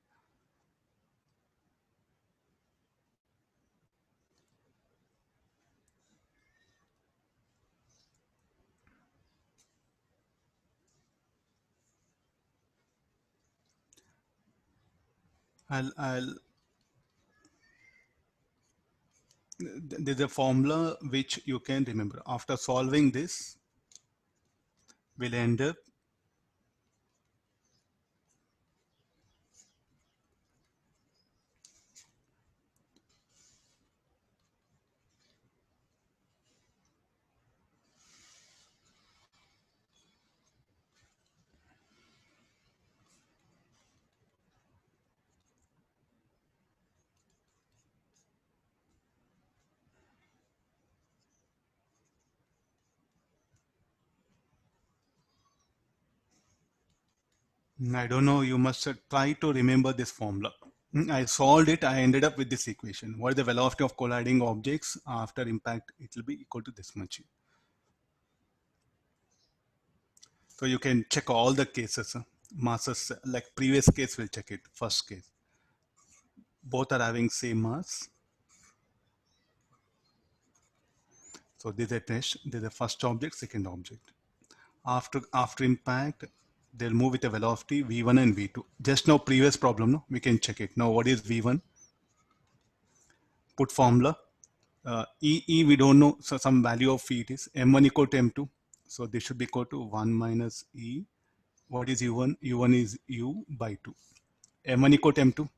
[SPEAKER 1] There's a formula which you can remember. After solving this, we'll end up I don't know. You must try to remember this formula. I solved it. I ended up with this equation. What is the velocity of colliding objects after impact? It will be equal to this much. So you can check all the cases. Masses, like previous case, we'll check it. First case. Both are having same mass. So this is a test. This is the first object, second object. After impact, they'll move with a velocity v1 and v2. Just now previous problem, no? We can check it. Now what is v1? Put formula. E we don't know, so some value of phi it is. M1 equal to M2. So this should be equal to 1 minus E. What is U1? U1 is U by 2. M1 equal to M2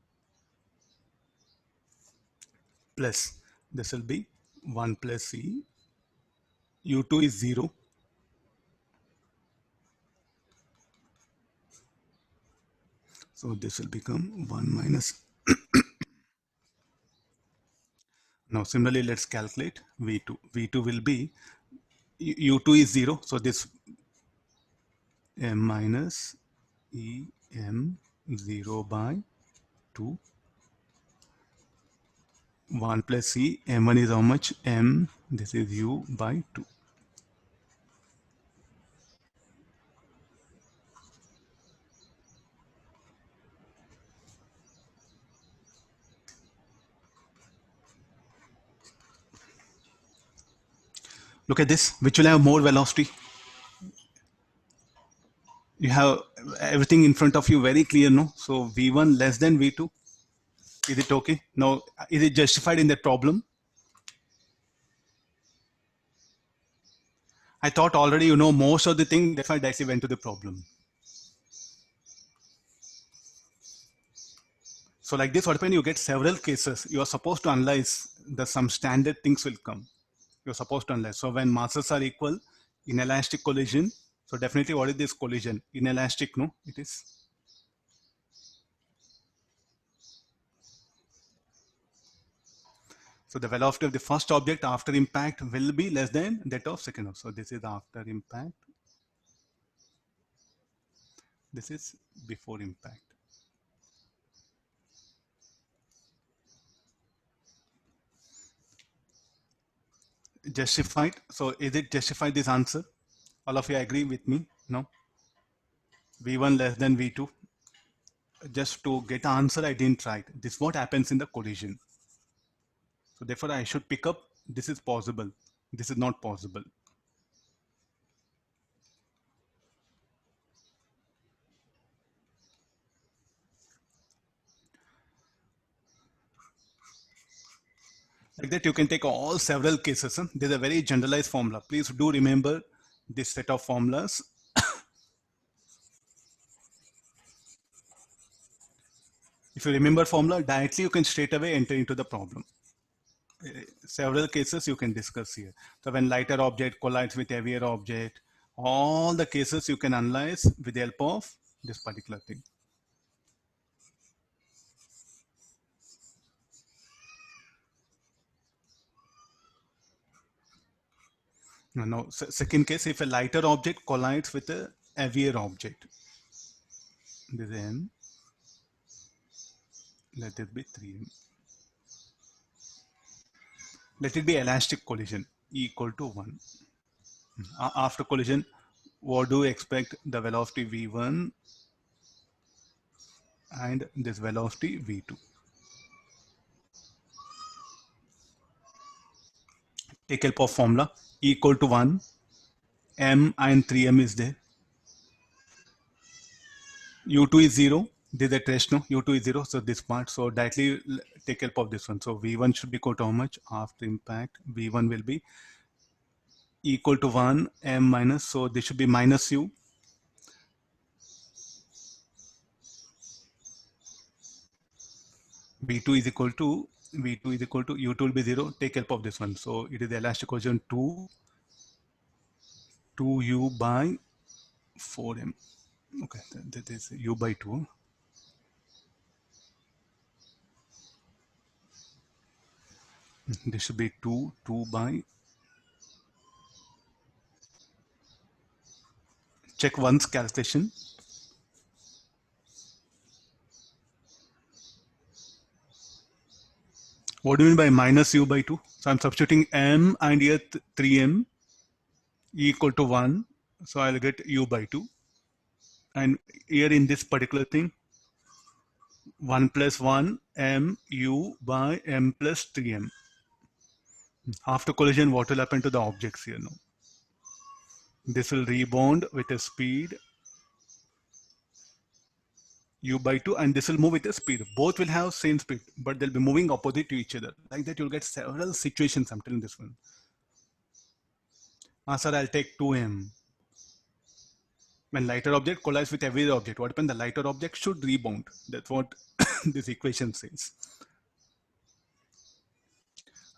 [SPEAKER 1] plus this will be 1 plus E. U2 is 0. So this will become 1 minus. Now similarly, let's calculate V2. V2 will be U2 is 0. So this M minus E M 0 by 2. 1 plus C, M1 is how much? M, this is U by 2. Look at this, which will have more velocity. You have everything in front of you very clear, no? So V1 less than V2. Is it okay? Now, is it justified in that problem? I thought already you know most of the thing, that's why I actually went to the problem. So like this, what when you get several cases, you are supposed to analyze some standard things will come. You're supposed to analyze. So when masses are equal, inelastic collision. So definitely what is this collision? Inelastic, no? It is. So the velocity of the first object after impact will be less than that of second object. So this is after impact. This is before impact. Justified. So is it justified this answer? All of you agree with me? No? V1 less than V2. Just to get the answer, I didn't write. This is what happens in the collision. So therefore I should pick up, this is possible. This is not possible. Like that, you can take all several cases. There's a very generalized formula. Please do remember this set of formulas. If you remember formula, directly you can straight away enter into the problem. Several cases you can discuss here. So when lighter object collides with heavier object, all the cases you can analyze with the help of this particular thing. Now, second case, if a lighter object collides with a heavier object, this is M, let it be 3M. Let it be elastic collision, E equal to 1. After collision, what do you expect? The velocity V1 and this velocity V2. Take help of formula, E equal to 1, M and 3M is there. U2 is 0. This is a trace, no? U2 is 0. So this part. So directly take help of this one. So V1 should be equal to how much? After impact, V1 will be equal to 1, M minus. So this should be minus U. V2 is equal to U2 will be 0. Take help of this one. So it is the elastic collision 2U by 4M. Okay, that is U by 2. This should be 2 by. Check once calculation. What do you mean by minus u by 2? So I'm substituting m and here 3m equal to 1. So I'll get u by 2. And here in this particular thing, 1 plus 1 m u by m plus 3m. After collision, what will happen to the objects here now? This will rebound with a speed u by 2 and this will move with a speed. Both will have same speed, but they'll be moving opposite to each other. Like that, you'll get several situations. I'm telling this one. Sir, I'll take 2m. When lighter object collides with heavier object, what happens? The lighter object should rebound. That's what this equation says.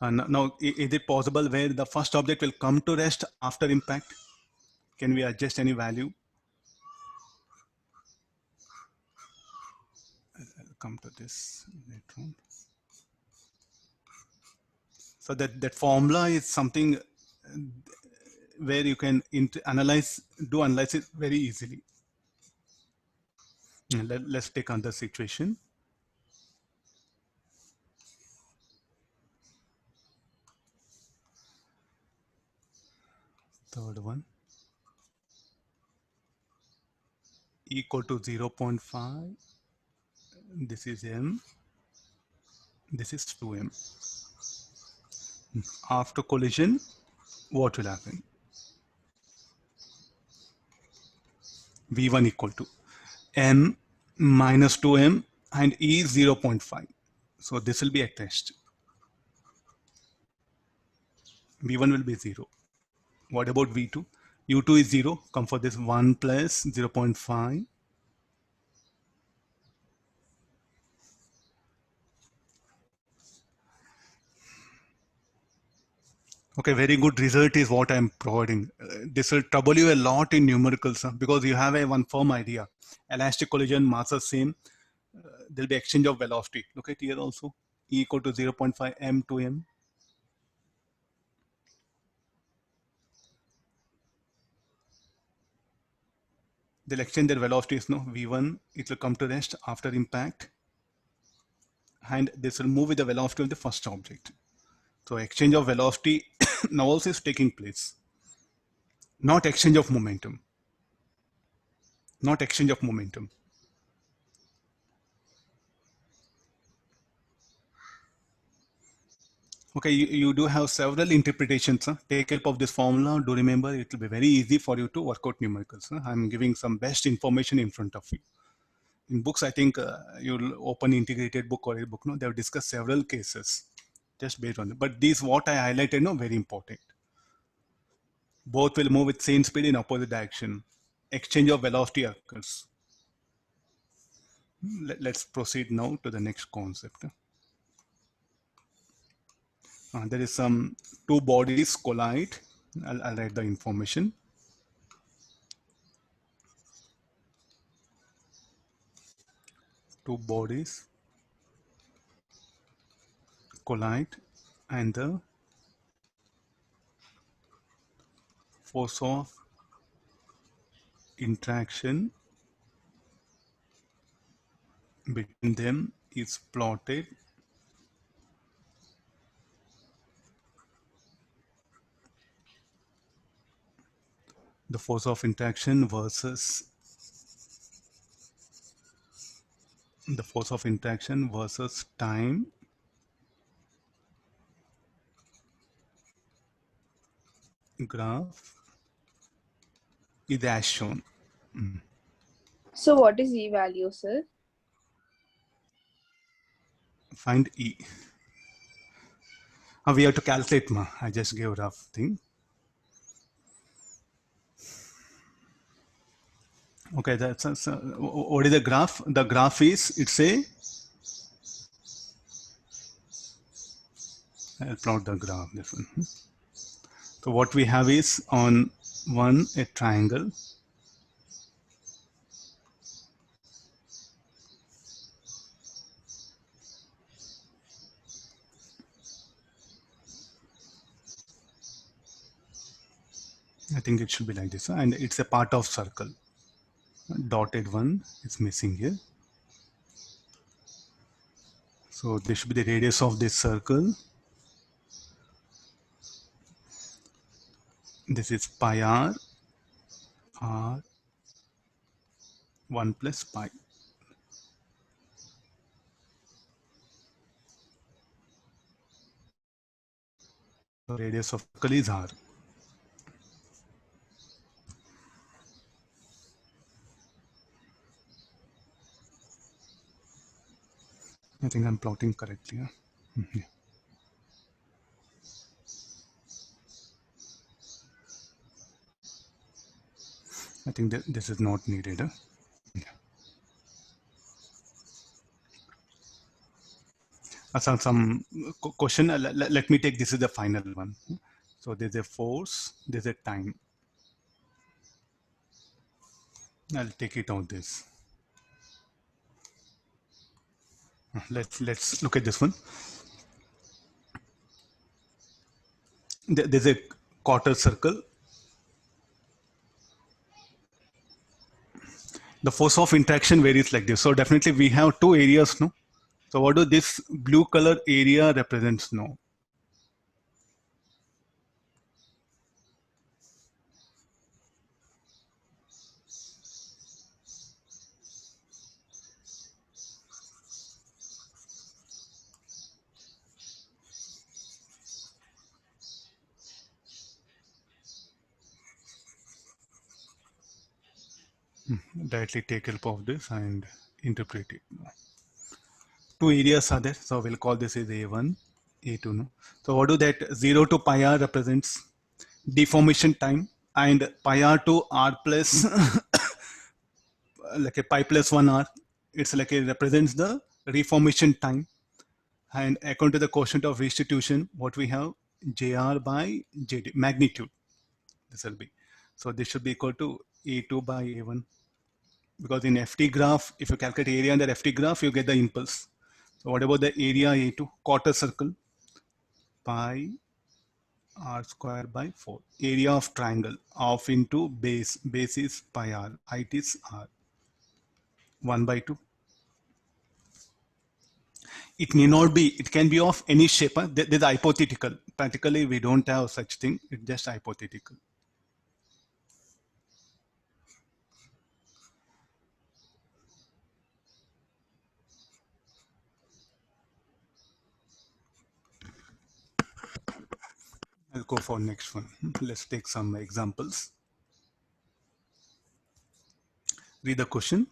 [SPEAKER 1] Now, is it possible where the first object will come to rest after impact? Can we adjust any value? I'll come to this later on. So that formula is something where you can do analysis very easily. Let's take another situation. Third one. Equal to 0.5. This is m. This is 2m. After collision, what will happen? V1 equal to m minus 2m and E is 0.5. So this will be at rest. V1 will be 0. What about V2? U2 is 0. Come for this 1 plus 0.5. Okay, very good result is what I'm providing. This will trouble you a lot in numericals because you have a one firm idea. Elastic collision, masses same. There'll be exchange of velocity. Look at here also. E equal to 0.5 m to m. They'll exchange their velocities, no? V1, it will come to rest after impact. And this will move with the velocity of the first object. So exchange of velocity now also is taking place. Not exchange of momentum. Not exchange of momentum. Okay, you do have several interpretations. Take help of this formula. Do remember, it will be very easy for you to work out numericals. I'm giving some best information in front of you. In books, I think you'll open integrated book or a book. No, they have discussed several cases just based on it. But these, what I highlighted, no, very important. Both will move with same speed in opposite direction. Exchange of velocity occurs. Let's proceed now to the next concept. There is some two bodies collide. I'll write the information. Two bodies collide and the force of interaction between them is plotted the force of interaction versus time graph is as shown.
[SPEAKER 5] So what is E value, sir?
[SPEAKER 1] Find E. We have to calculate, ma. I just gave a rough thing. Okay, that's what is the graph? The graph is, it's a, I'll plot the graph, this one. So what we have is on one, a triangle. I think it should be like this, and it's a part of circle. Dotted one is missing here. So this should be the radius of this circle. This is pi r 1 plus pi. So radius of circle is r. I think I'm plotting correctly. Huh? Mhm. I think that this is not needed. Huh? Some question. Let me take this is the final one. So there's a force, there's a time. I'll take it out this. Let's look at this one. There's a quarter circle. The force of interaction varies like this. So definitely we have two areas, no? So what do this blue color area represents now? Directly take help of this and interpret it. Two areas are there. So we'll call this is A1, A2. No? So what do that 0 to pi r represents? Deformation time, and pi r to r plus like a pi plus 1 r. It's like it represents the reformation time. And according to the quotient of restitution, what we have JR by JD, magnitude. This will be. So this should be equal to A2 by A1. Because in FT graph, if you calculate area under FT graph, you get the impulse. So what about the area A2? Quarter circle, pi r square by 4. Area of triangle, off into base. Base is pi r, height is r. 1 by 2. It may not be, it can be of any shape. Huh? There's hypothetical. Practically, we don't have such thing. It's just hypothetical. I'll go for next one. Let's take some examples. Read the question.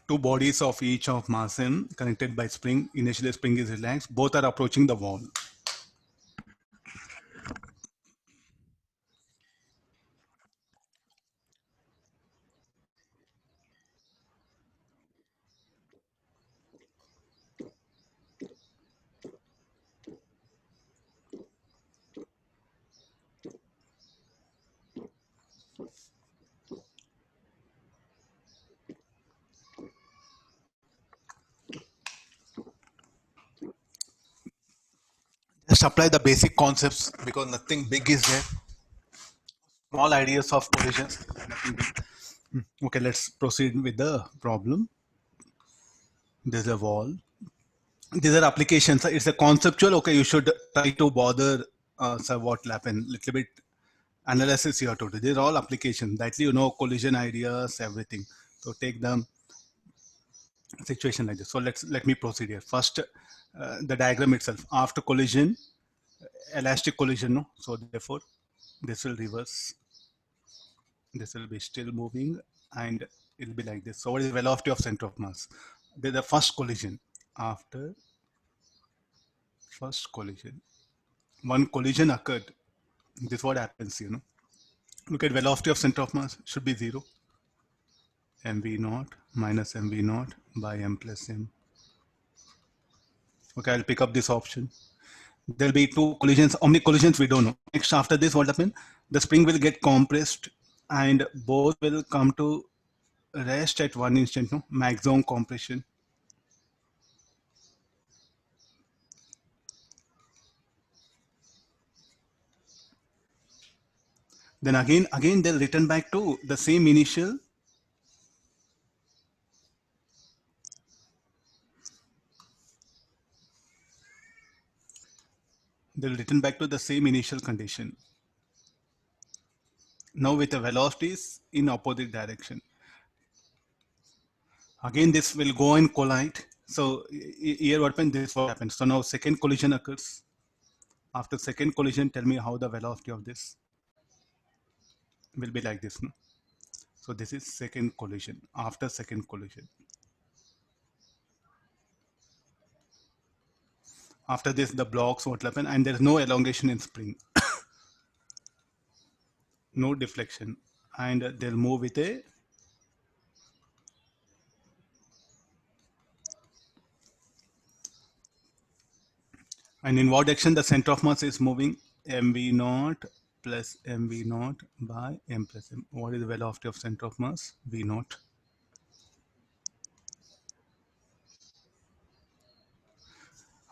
[SPEAKER 1] Two bodies of each of mass m connected by spring. Initially, spring is relaxed. Both are approaching the wall. Just apply the basic concepts because nothing big is there. Small ideas of collisions. Nothing big. Okay, let's proceed with the problem. There's a wall. These are applications. It's a conceptual. Okay, you should try to bother so what will happen. Little bit analysis you have to do. These are all applications. That you know collision ideas, everything. So take them situation like this. So let me proceed here. First, the diagram itself. After collision, elastic collision. No, so therefore this will reverse. This will be still moving, and it'll be like this. So what is the velocity of center of mass? There's the first collision. After first collision, one collision occurred. This is what happens. You know, look at velocity of center of mass should be 0. mv naught minus mv naught by m plus m. Okay, I'll pick up this option. There'll be two collisions. How many collisions we don't know. Next, after this, what happened? The spring will get compressed, and both will come to rest at one instant. No, maximum compression. Then again they'll return back to the same initial. They'll return back to the same initial condition. Now with the velocities in opposite direction. Again, this will go and collide. So here what happens, this what happens. So now second collision occurs. After second collision, tell me how the velocity of this will be like this. No? So this is second collision. After second collision. After this, the blocks what will happen, and there is no elongation in spring. No deflection. And they'll move with a and in what direction the center of mass is moving? mv naught plus mv naught by m plus m. What is the velocity of center of mass? V naught.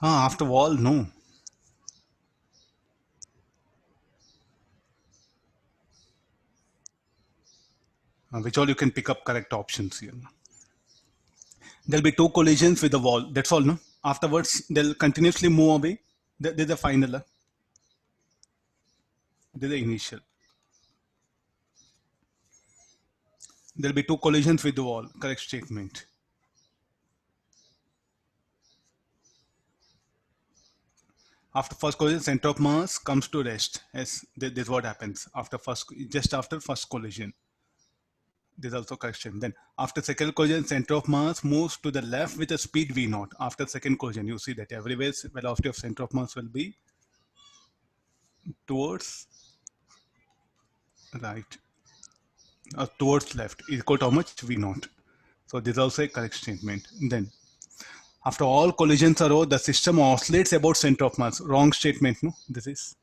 [SPEAKER 1] After wall, no. Which all you can pick up correct options here. There'll be two collisions with the wall. That's all, no? Afterwards, they'll continuously move away. There's the final. There's the initial. There'll be two collisions with the wall. Correct statement. After first collision, center of mass comes to rest. Yes, this is what happens after just after first collision. This is also correction. Then after second collision, center of mass moves to the left with a speed v naught. After second collision, you see that everywhere velocity of center of mass will be towards right or towards left, equal to how much v naught. So this is also a correct statement. Then after all collisions are over, the system oscillates about center of mass. Wrong statement, no? This is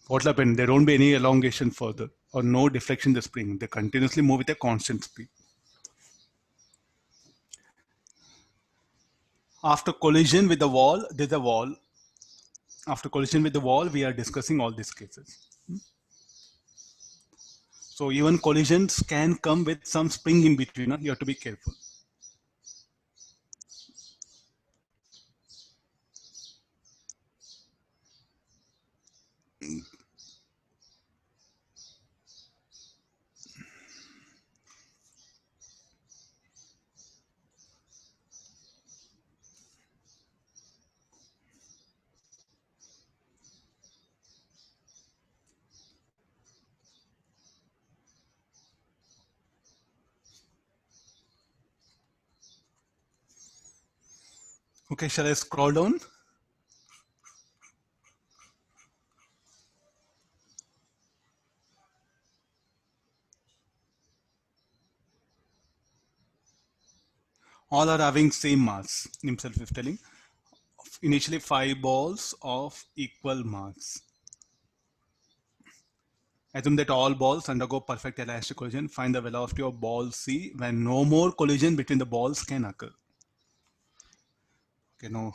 [SPEAKER 1] what will happen. There won't be any elongation further or no deflection in the spring. They continuously move with a constant speed. After collision with the wall, there's a wall. After collision with the wall, we are discussing all these cases. So even collisions can come with some spring in between. You have to be careful. Okay, shall I scroll down? All are having same mass. Himself is telling. Initially 5 balls of equal mass. Assume that all balls undergo perfect elastic collision. Find the velocity of ball C when no more collision between the balls can occur. Okay, now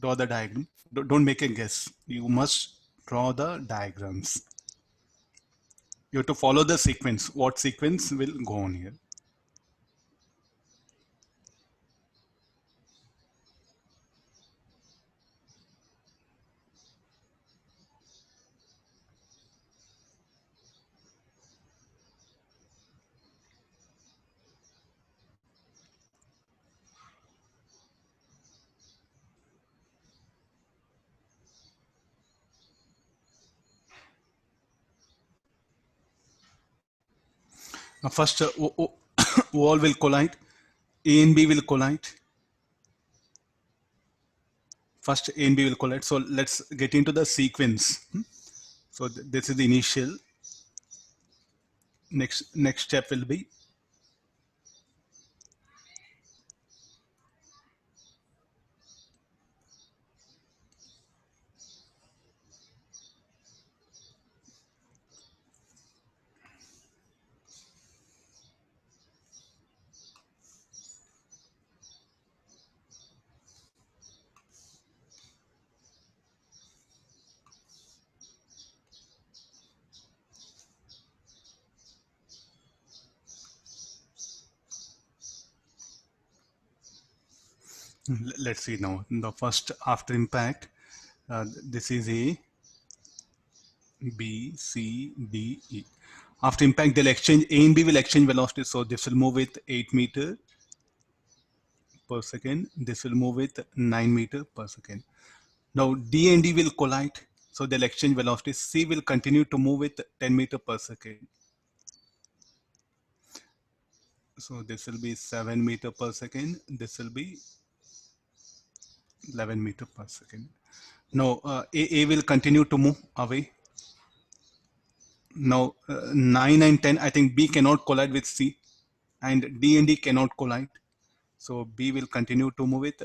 [SPEAKER 1] draw the diagram. Don't make a guess. You must draw the diagrams. You have to follow the sequence. What sequence will go on here? Now first, wall will collide. A and B will collide. First, A and B will collide. So let's get into the sequence. So this is the initial. Next step will be Let's see now. The first after impact, this is A, B, C, D, E. After impact, they'll exchange, A and B will exchange velocity. So this will move with 8 meter per second. This will move with 9 meter per second. Now D and D will collide. So they'll exchange velocity. C will continue to move with 10 meter per second. So this will be 7 meter per second. This will be 11 meter per second. Now A will continue to move away. Now 9 and 10, I think B cannot collide with C and D cannot collide. So B will continue to move with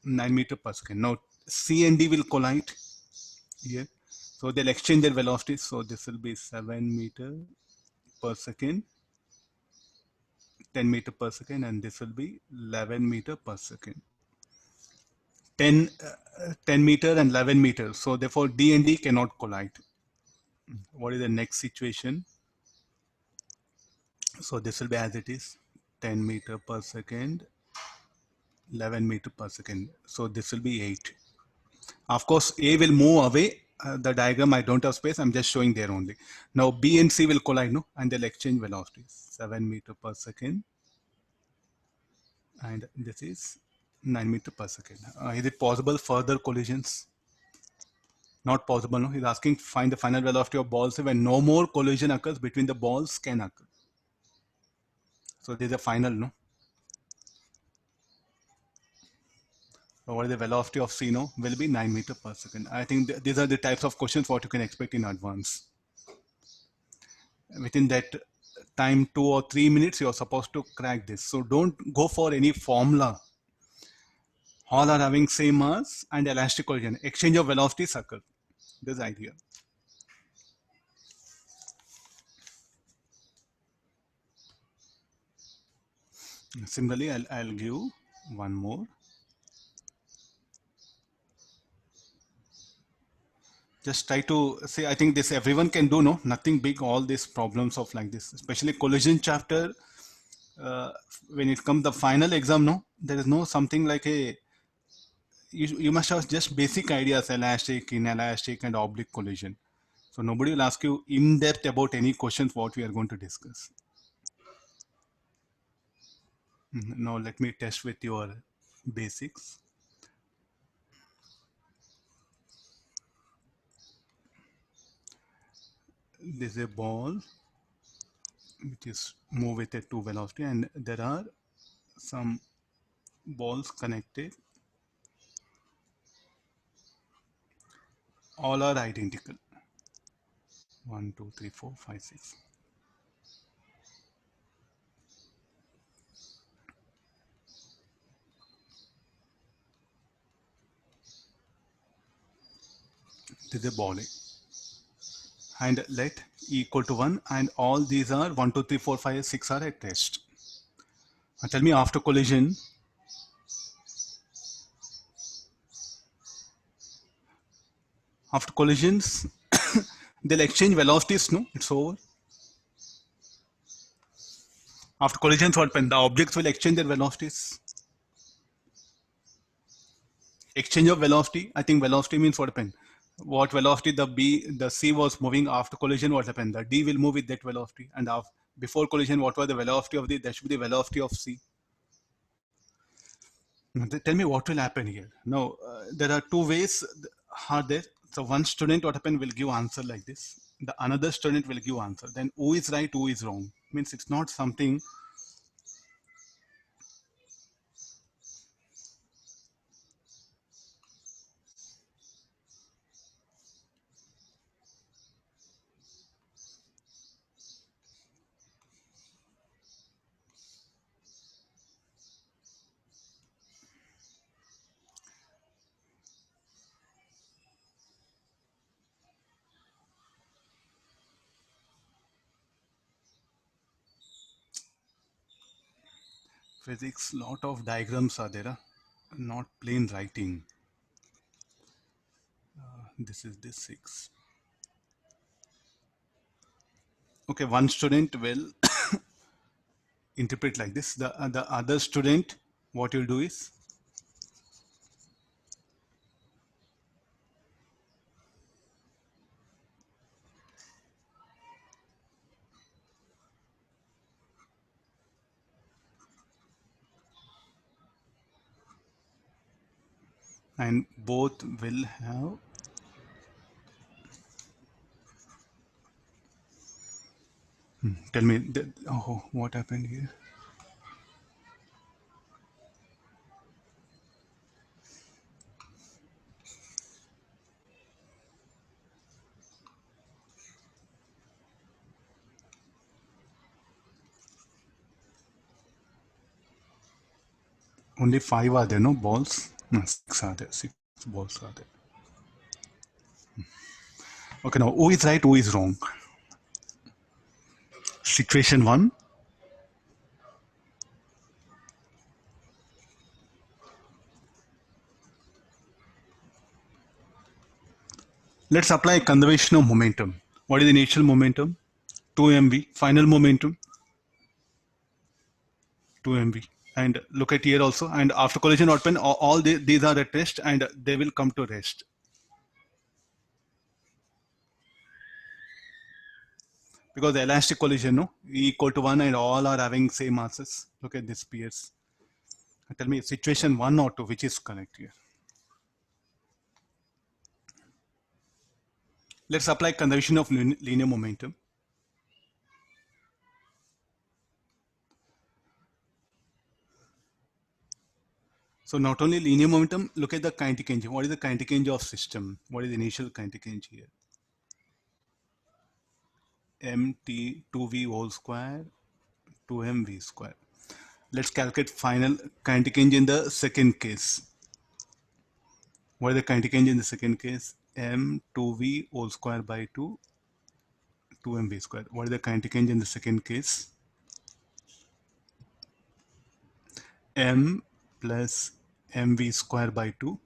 [SPEAKER 1] 9 meter per second. Now C and D will collide here. So they'll exchange their velocities. So this will be 7 meter per second, 10 meter per second, and this will be 11 meter per second. 10 meter and 11 meter. So therefore D and D cannot collide. What is the next situation? So this will be as it is, 10 meter per second, 11 meter per second. So this will be 8. Of course, A will move away. The diagram, I don't have space. I'm just showing there only. Now B and C will collide, no? And they'll exchange velocities. 7 meter per second. And this is 9 meter per second. Is it possible further collisions? Not possible, no? He's asking find the final velocity of balls when no more collision occurs between the balls can occur. So there's a final, no? So what is the velocity of C, no? Will be 9 meter per second. I think these are the types of questions what you can expect in advance. Within that time, 2 or 3 minutes, you're supposed to crack this. So don't go for any formula. All are having same mass and elastic collision. Exchange of velocities occur. This idea. Similarly, I'll give one more. Just try to say, I think this everyone can do, no? Nothing big, all these problems of like this, especially collision chapter. When it comes the final exam, no, there is no something like a, you must have just basic ideas, elastic, inelastic, and oblique collision. So nobody will ask you in depth about any questions what we are going to discuss. Now let me test with your basics. This is a ball which is move with a 2 velocity, and there are some balls connected. All are identical. 1, 2, 3, 4, 5, 6. This is a ball A. And let E equal to 1, and all these are 1, 2, 3, 4, 5, 6 are at rest. Now tell me after collision, after collisions, they'll exchange velocities, no? It's over. After collisions, what happens? The objects will exchange their velocities. Exchange of velocity, I think velocity means what happened? What velocity the C was moving after collision, what happened? The D will move with that velocity. And before collision, what was the velocity of that should be the velocity of C. Tell me what will happen here. Now, there are two ways are there. So one student, what happened, will give answer like this. The another student will give answer. Then who is right, who is wrong? Means it's not something. Physics, lot of diagrams are there, not plain writing. This is this 6. Okay, one student will interpret like this. The other student what you'll do is and both will have tell me oh, what happened here? Only 5 are there, no balls? No, 6 are there. 6 balls are there. Okay, now who is right, who is wrong? Situation 1. Let's apply conservation of momentum. What is the initial momentum? 2 mv. Final momentum? 2 mv. And look at here also. And after collision, what happen? All these are at rest and they will come to rest. Because the elastic collision, no, E equal to 1 and all are having same masses. Look at this pairs. Tell me situation 1 or 2, which is correct here. Let's apply conservation of linear momentum. So not only linear momentum, look at the kinetic energy. What is the kinetic energy of system? What is the initial kinetic energy here? mt2v whole square 2mv square. Let's calculate final kinetic energy in the second case. What is the kinetic energy in the second case? m2v whole square by 2 2mv square. What is the kinetic energy in the second case? m plus mv square by 2.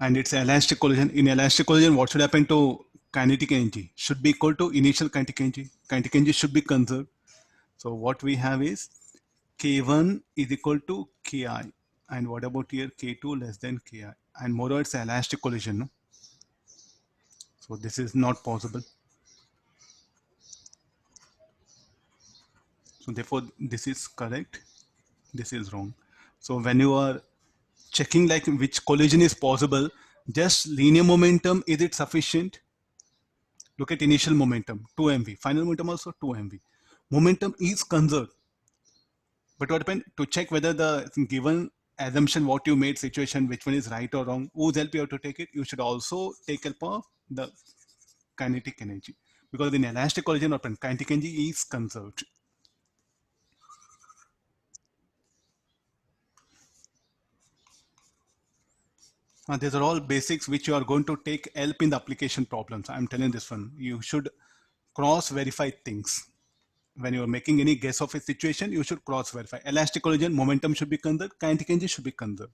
[SPEAKER 1] And it's elastic collision. In elastic collision, what should happen to kinetic energy? Should be equal to initial kinetic energy. Kinetic energy should be conserved. So what we have is K1 is equal to Ki. And what about here? K2 less than Ki. And moreover, it's elastic collision. No? So this is not possible. So therefore, this is correct. This is wrong. So when you are checking like which collision is possible, just linear momentum, is it sufficient? Look at initial momentum, 2 mv. Final momentum also 2 mv. Momentum is conserved. But what happened to check whether the given assumption what you made situation, which one is right or wrong, whose help you have to take it? You should also take help of the kinetic energy. Because in elastic collision, what happened? Kinetic energy is conserved. These are all basics which you are going to take help in the application problems. I'm telling this one. You should cross verify things. When you are making any guess of a situation, you should cross verify. Elastic collision, momentum should be conserved, kinetic energy should be conserved.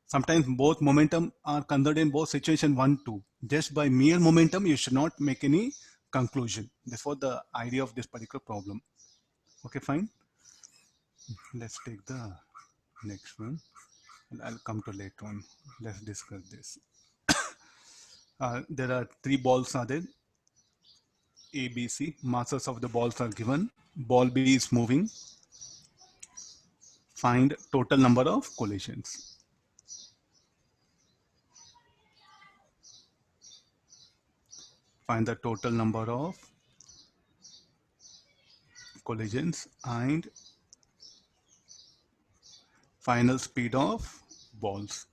[SPEAKER 1] Sometimes both momentum are conserved in both situation 1, 2. Just by mere momentum, you should not make any conclusion. That's what the idea of this particular problem. Okay, fine. Let's take the next one. I'll come to later on. Let's discuss this. There are 3 balls are there. A, B, C. Masses of the balls are given. Ball B is moving. Find total number of collisions. Find the total number of collisions and final speed of balls.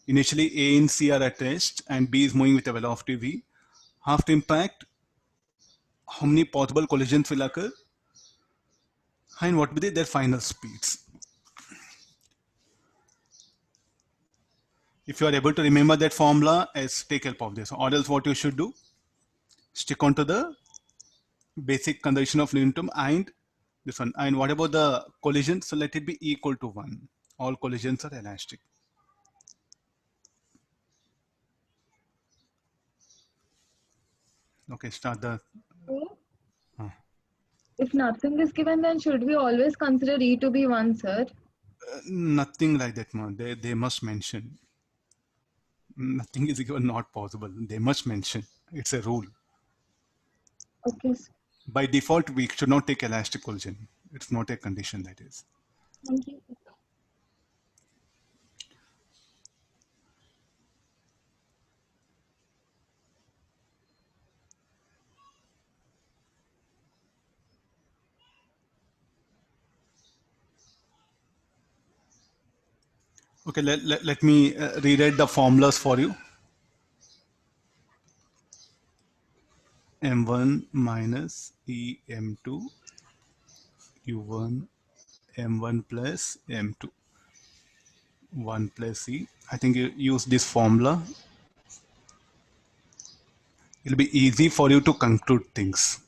[SPEAKER 1] Initially, A and C are at rest and B is moving with a velocity V. After impact, how many possible collisions will occur? And what will be their final speeds? If you are able to remember that formula, take help of this. Or else what you should do? Stick on to the basic conservation of momentum and this one. And what about the collision? So let it be equal to 1. All collisions are elastic. Okay, start the
[SPEAKER 6] If nothing is given, then should we always consider E to be 1, sir?
[SPEAKER 1] Nothing like that, man. They must mention. Nothing is equal, not possible. They must mention. It's a rule.
[SPEAKER 6] Okay, sir.
[SPEAKER 1] By default, we should not take elastic collision. It's not a condition, that is.
[SPEAKER 6] Thank you.
[SPEAKER 1] Okay, let me rewrite the formulas for you. M1 minus EM2 U1 M1 plus M2 1 plus E. I think you use this formula. It'll be easy for you to conclude things.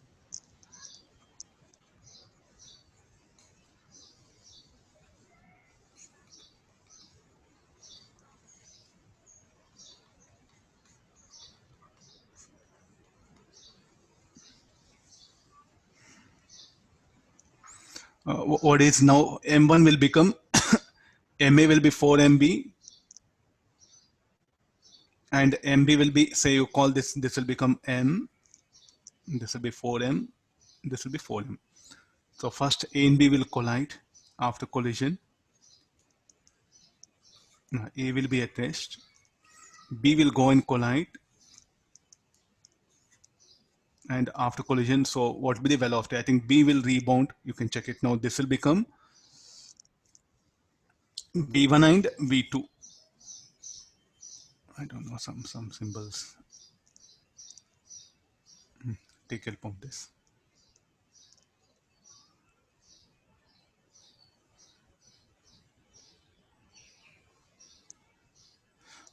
[SPEAKER 1] What is now M1 will become MA will be 4MB and MB will be, say you call this will become M, this will be 4M, this will be 4M. So first A and B will collide. After collision, A will be at rest, B will go and collide, and after collision, so what will be the velocity? I think B will rebound. You can check it now. This will become B1 and B2. I don't know, some symbols. Take help of this.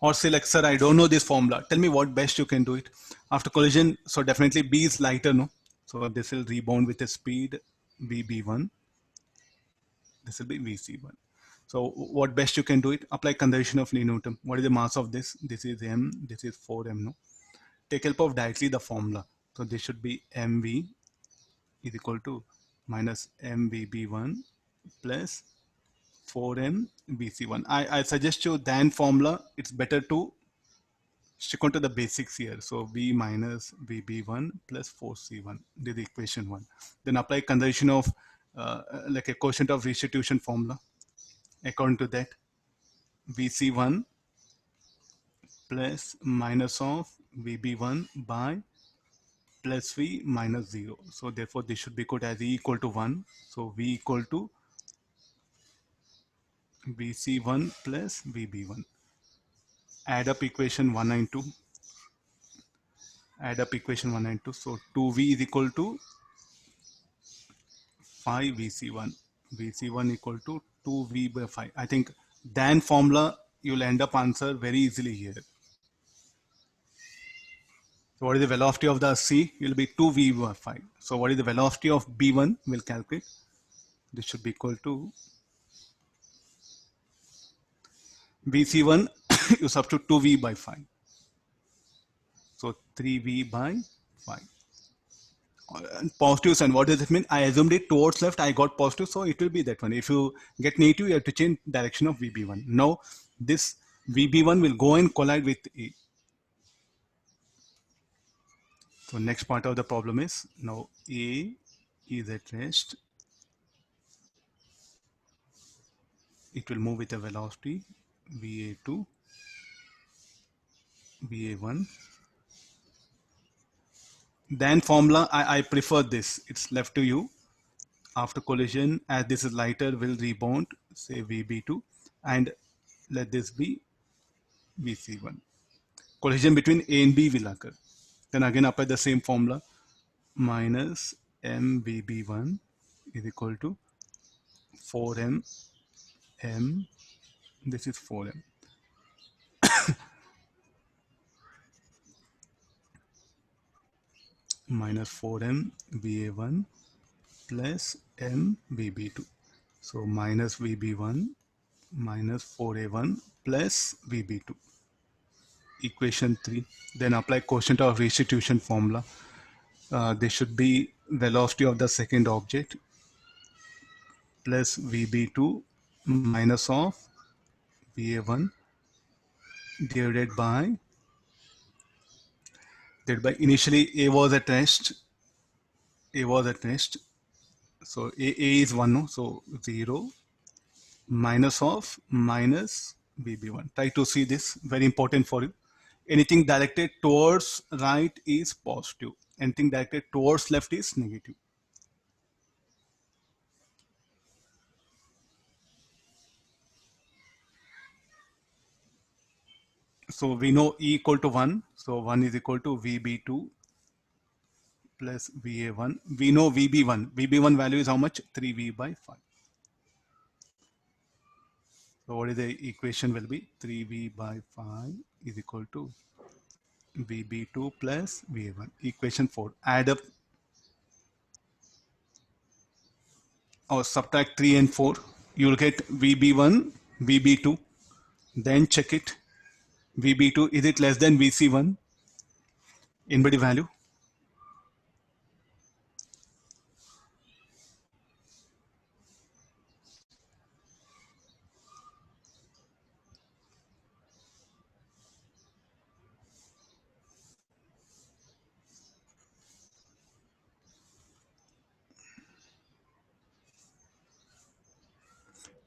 [SPEAKER 1] Or say like, sir, I don't know this formula. Tell me what best you can do it. After collision, so definitely B is lighter, no? So this will rebound with a speed VB1. This will be VC1. So what best you can do it? Apply conservation of Lee Newton. What is the mass of this? This is M, this is 4M, no? Take help of directly the formula. So this should be MV is equal to minus MVB1 plus 4M BC1. I suggest you than formula, it's better to stick on to the basics here. So V minus VB1 plus 4C1, this is the equation 1. Then apply conservation of like a quotient of restitution formula. According to that, VC1 plus minus of VB1 by plus V minus 0. So therefore this should be called as E equal to 1. So V equal to VC1 plus VB1. Add up equation 1 and 2. Add up equation 1 and 2. So 2V is equal to 5 VC1. VC1 equal to 2V by 5. I think than formula you'll end up answer very easily here. So what is the velocity of the C? It will be 2V by 5. So what is the velocity of B1? We'll calculate. This should be equal to VC1 you substitute 2V by 5. So 3V by 5. Positive sign, what does it mean? I assumed it towards left, I got positive, so it will be that one. If you get negative, you have to change direction of VB1. Now this VB1 will go and collide with A. So next part of the problem is, now A is at rest. It will move with a velocity VA2, VA1. Then formula, I prefer this. It's left to you. After collision, as this is lighter, will rebound, say VB2, and let this be VC1. Collision between A and B will occur. Then again apply the same formula, minus MVB1 is equal to 4M M, this is 4M. Minus 4M VA1 plus M VB2. So minus VB1 minus 4A1 plus VB2. Equation 3. Then apply quotient of restitution formula. This should be velocity of the second object plus VB2 minus of VA1 divided by initially A was at rest. So A is 1, no? So 0 minus of minus VB1. Try to see this, very important for you. Anything directed towards right is positive. Anything directed towards left is negative. So we know E equal to 1. So 1 is equal to VB2 plus VA1. We know VB1. VB1 value is how much? 3V by 5. So what is the equation will be? 3V by 5 is equal to VB2 plus VA1. Equation 4. Add up or subtract 3 and 4. You will get VB1, VB2. Then check it. VB2, is it less than VC1? Anybody value?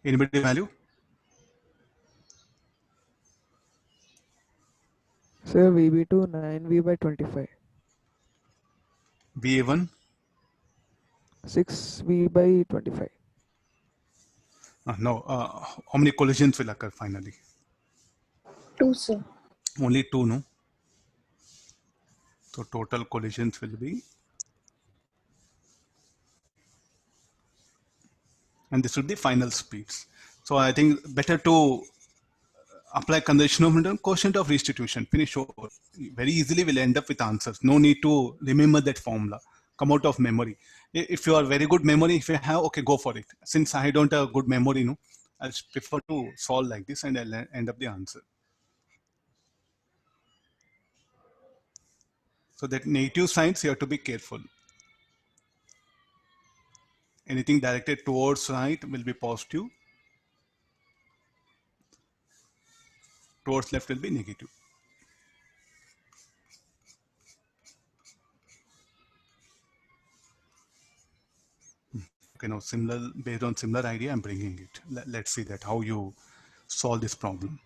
[SPEAKER 1] Anybody value?
[SPEAKER 7] Sir, VB2 9V by 25.
[SPEAKER 1] VA1?
[SPEAKER 7] 6V by 25.
[SPEAKER 1] No. How many collisions will occur finally?
[SPEAKER 4] 2, sir.
[SPEAKER 1] Only 2, no? So total collisions will be, and this will be final speeds. So I think better to apply condition of quotient of restitution. Finish over. Very easily we'll end up with answers. No need to remember that formula. Come out of memory. If you are very good memory, if you have, okay, go for it. Since I don't have good memory, no, I prefer to solve like this and I'll end up the answer. So that negative signs you have to be careful. Anything directed towards right will be positive. Towards left will be negative. Okay, now similar, based on similar idea, I'm bringing it. Let's see that how you solve this problem.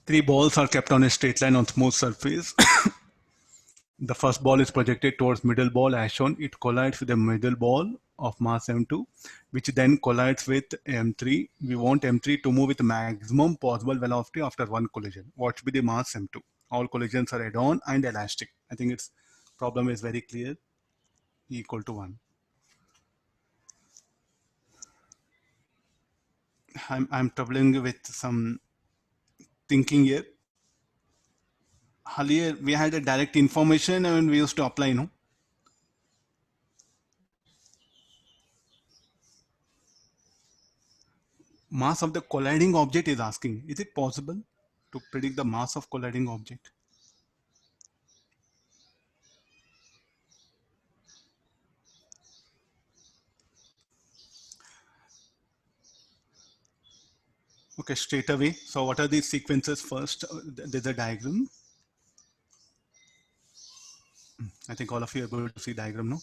[SPEAKER 1] 3 balls are kept on a straight line on smooth surface. The first ball is projected towards middle ball as shown. It collides with the middle ball of mass m2, which then collides with m3. We want m3 to move with maximum possible velocity after one collision. What should be the mass m2? All collisions are head-on and elastic. I think its problem is very clear. E equal to 1. I'm troubling with some thinking here. Earlier we had a direct information and we used to apply, no? Mass of the colliding object is asking. Is it possible to predict the mass of colliding object? Okay, straight away. So what are these sequences first? There's a diagram. I think all of you are able to see diagram, no?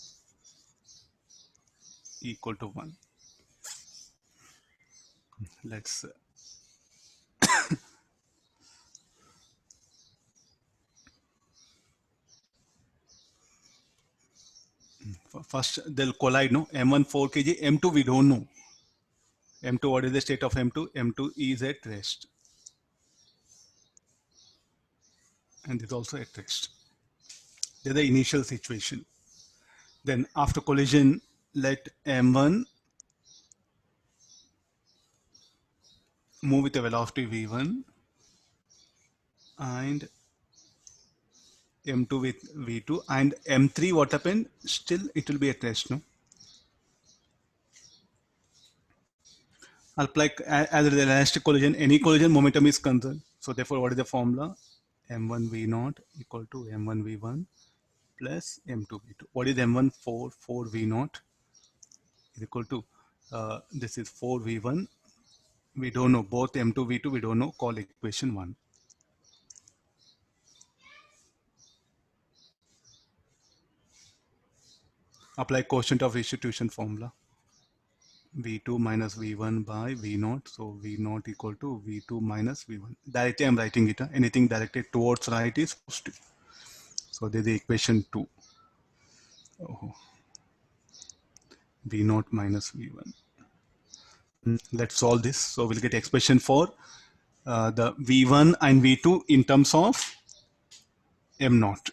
[SPEAKER 1] Equal to 1. Let's first they'll collide, no? M1 4 kg, M2 we don't know. M2, what is the state of M2? M2 is at rest. And it's also at rest. They're the initial situation. Then after collision, let M1 move with a velocity V1 and M2 with V2 and M3, what happened? Still it will be at rest, no? Like as the elastic collision, any collision momentum is concerned. So therefore, what is the formula? M1 V0 equal to M1 V1 plus M2 V2. What is M1? 4 V naught is equal to this is 4 V1. We don't know both M2 V2. We don't know. Call equation 1. Apply quotient of restitution formula. V2 minus V1 by V naught. So V naught equal to V2 minus V1. Directly I'm writing it. Anything directed towards right is positive. So this is the equation 2. Oh, V naught minus V1. Let's solve this. So we'll get expression for the V1 and V2 in terms of M naught.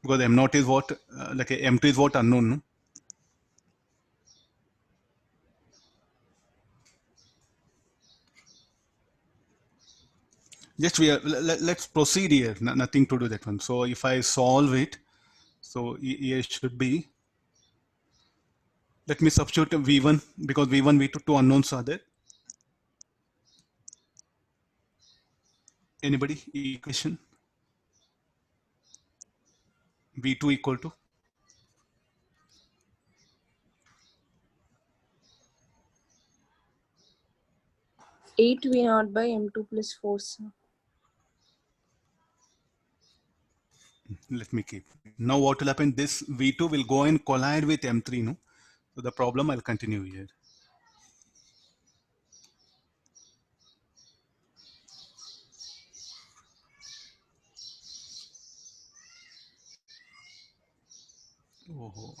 [SPEAKER 1] Because M naught is what, like a M2 is what unknown. No? Just let's proceed here. Nothing to do that one. So if I solve it, so here should be, let me substitute V1 because V1, V2, two unknowns are there. Anybody? Equation V2 equal to
[SPEAKER 5] 8 V naught by M2 plus 4, sir.
[SPEAKER 1] let me keep. Now what will happen? This V2 will go and collide with M3. No, so the problem I'll continue here. Oh.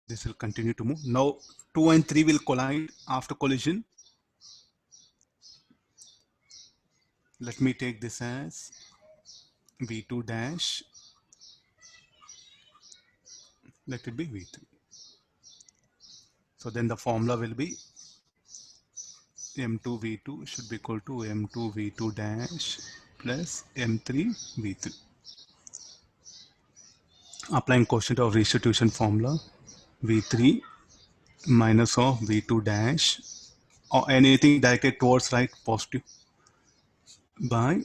[SPEAKER 1] This will continue to move. Now 2 and 3 will collide after collision. Let me take this as V2 dash. Let it be V3. So then the formula will be M2 V2 should be equal to M2 V2 dash plus M3 V3. Applying quotient of restitution formula, V3 minus of V2 dash or anything directed towards right positive by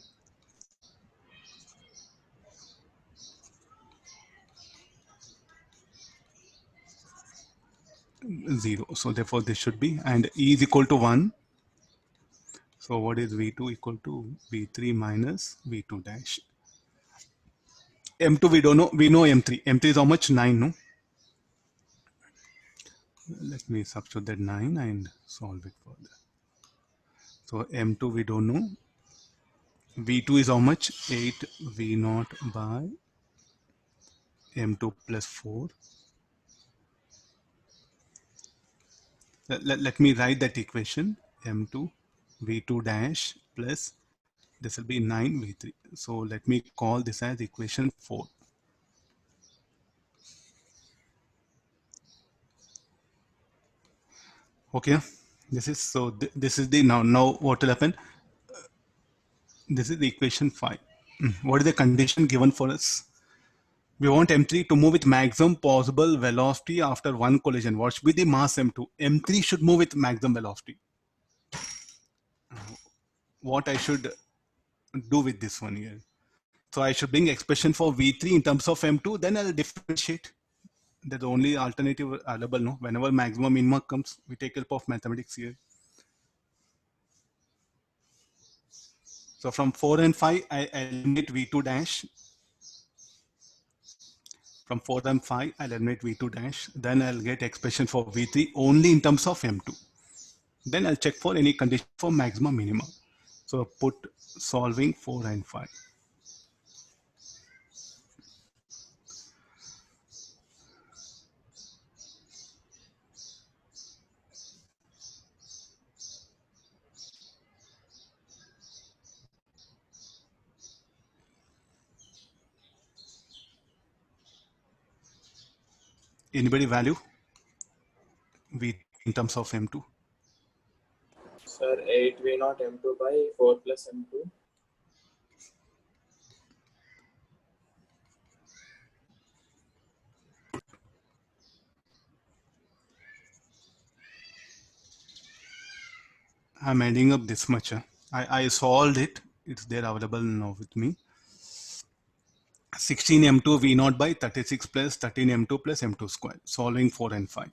[SPEAKER 1] 0. So therefore this should be, and E is equal to 1. So what is V2 equal to V3 minus V2 dash. M2 we don't know, we know M3. M3 is how much? 9, no? Let me substitute that 9 and solve it further. So M2 we don't know. V2 is how much? 8 V naught by M2 plus 4. Let me write that equation. M2 V2 dash plus this will be 9 V3. So let me call this as equation 4. Okay, this is so this is the now what will happen? This is the equation 5. What is the condition given for us? We want M3 to move with maximum possible velocity after one collision. What should be the mass M2? M3 should move with maximum velocity. What I should do with this one here? So I should bring expression for V3 in terms of M2, then I'll differentiate. That's the only alternative available. No, whenever maximum minimum comes, we take help of mathematics here. So from 4 and 5, I eliminate V2 dash. From 4 and 5, I'll eliminate V2 dash. Then I'll get expression for V3 only in terms of M2. Then I'll check for any condition for maximum minimum. So put solving 4 and 5. Anybody value V in terms of M2?
[SPEAKER 2] Sir, 8 V naught M2 by 4 plus M2.
[SPEAKER 1] I'm ending up this much. I solved it. It's there available now with me. 16 m2 v0 by 36 plus 13 m2 plus m2 square. Solving 4 and 5.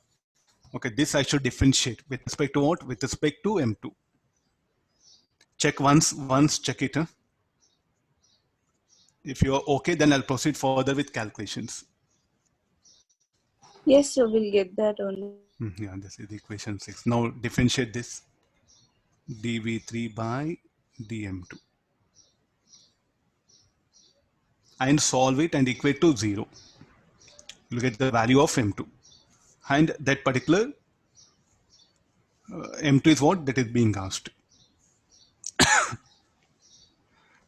[SPEAKER 1] Okay, this I should differentiate with respect to what? With respect to m2. Check once check it. If you're okay, then I'll proceed further with calculations.
[SPEAKER 5] Yes, sir, we'll get that only.
[SPEAKER 1] Yeah, this is equation 6. Now differentiate this. dv3 by dm2. And solve it and equate to 0. You'll get the value of m2. And that particular m2 is what? That is being asked.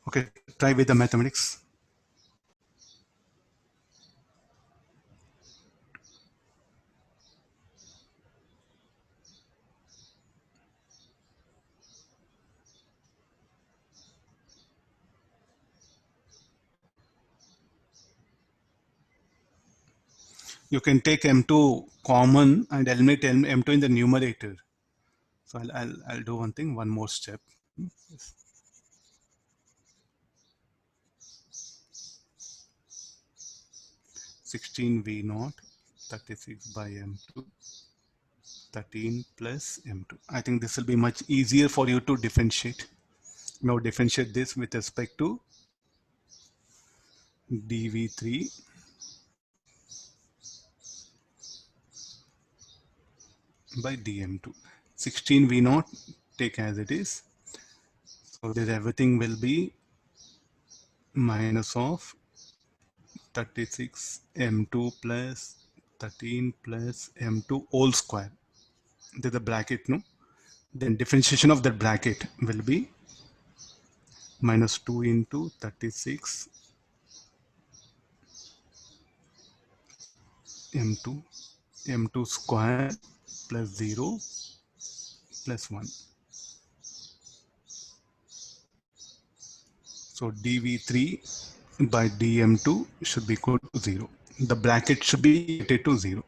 [SPEAKER 1] Okay, try with the mathematics. You can take m2 common and eliminate m2 in the numerator. So I'll do one thing, one more step. 16 v0 36 by m2 13 plus m2. I think this will be much easier for you to differentiate. Now differentiate this with respect to dv3 by dm2. 16 v0 take as it is. So this everything will be minus of 36 m2 plus 13 plus m2 whole square. There's a bracket, no? Then differentiation of that bracket will be minus 2 into 36 m2 m2 square plus 0 plus 1. So dv3 by dm2 should be equal to 0. The bracket should be equated to 0.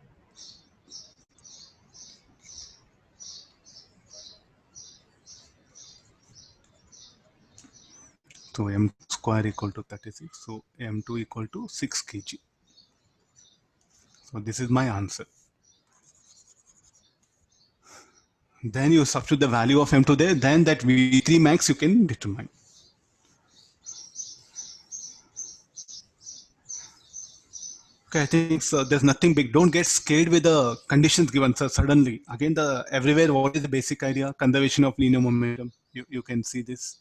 [SPEAKER 1] So m square equal to 36. So m2 equal to 6 kg. So this is my answer. Then you substitute the value of m2 there. Then that v3 max you can determine. Okay, I think so. There's nothing big. Don't get scared with the conditions given. So suddenly, again, the everywhere. What is the basic idea? Conservation of linear momentum. You can see this.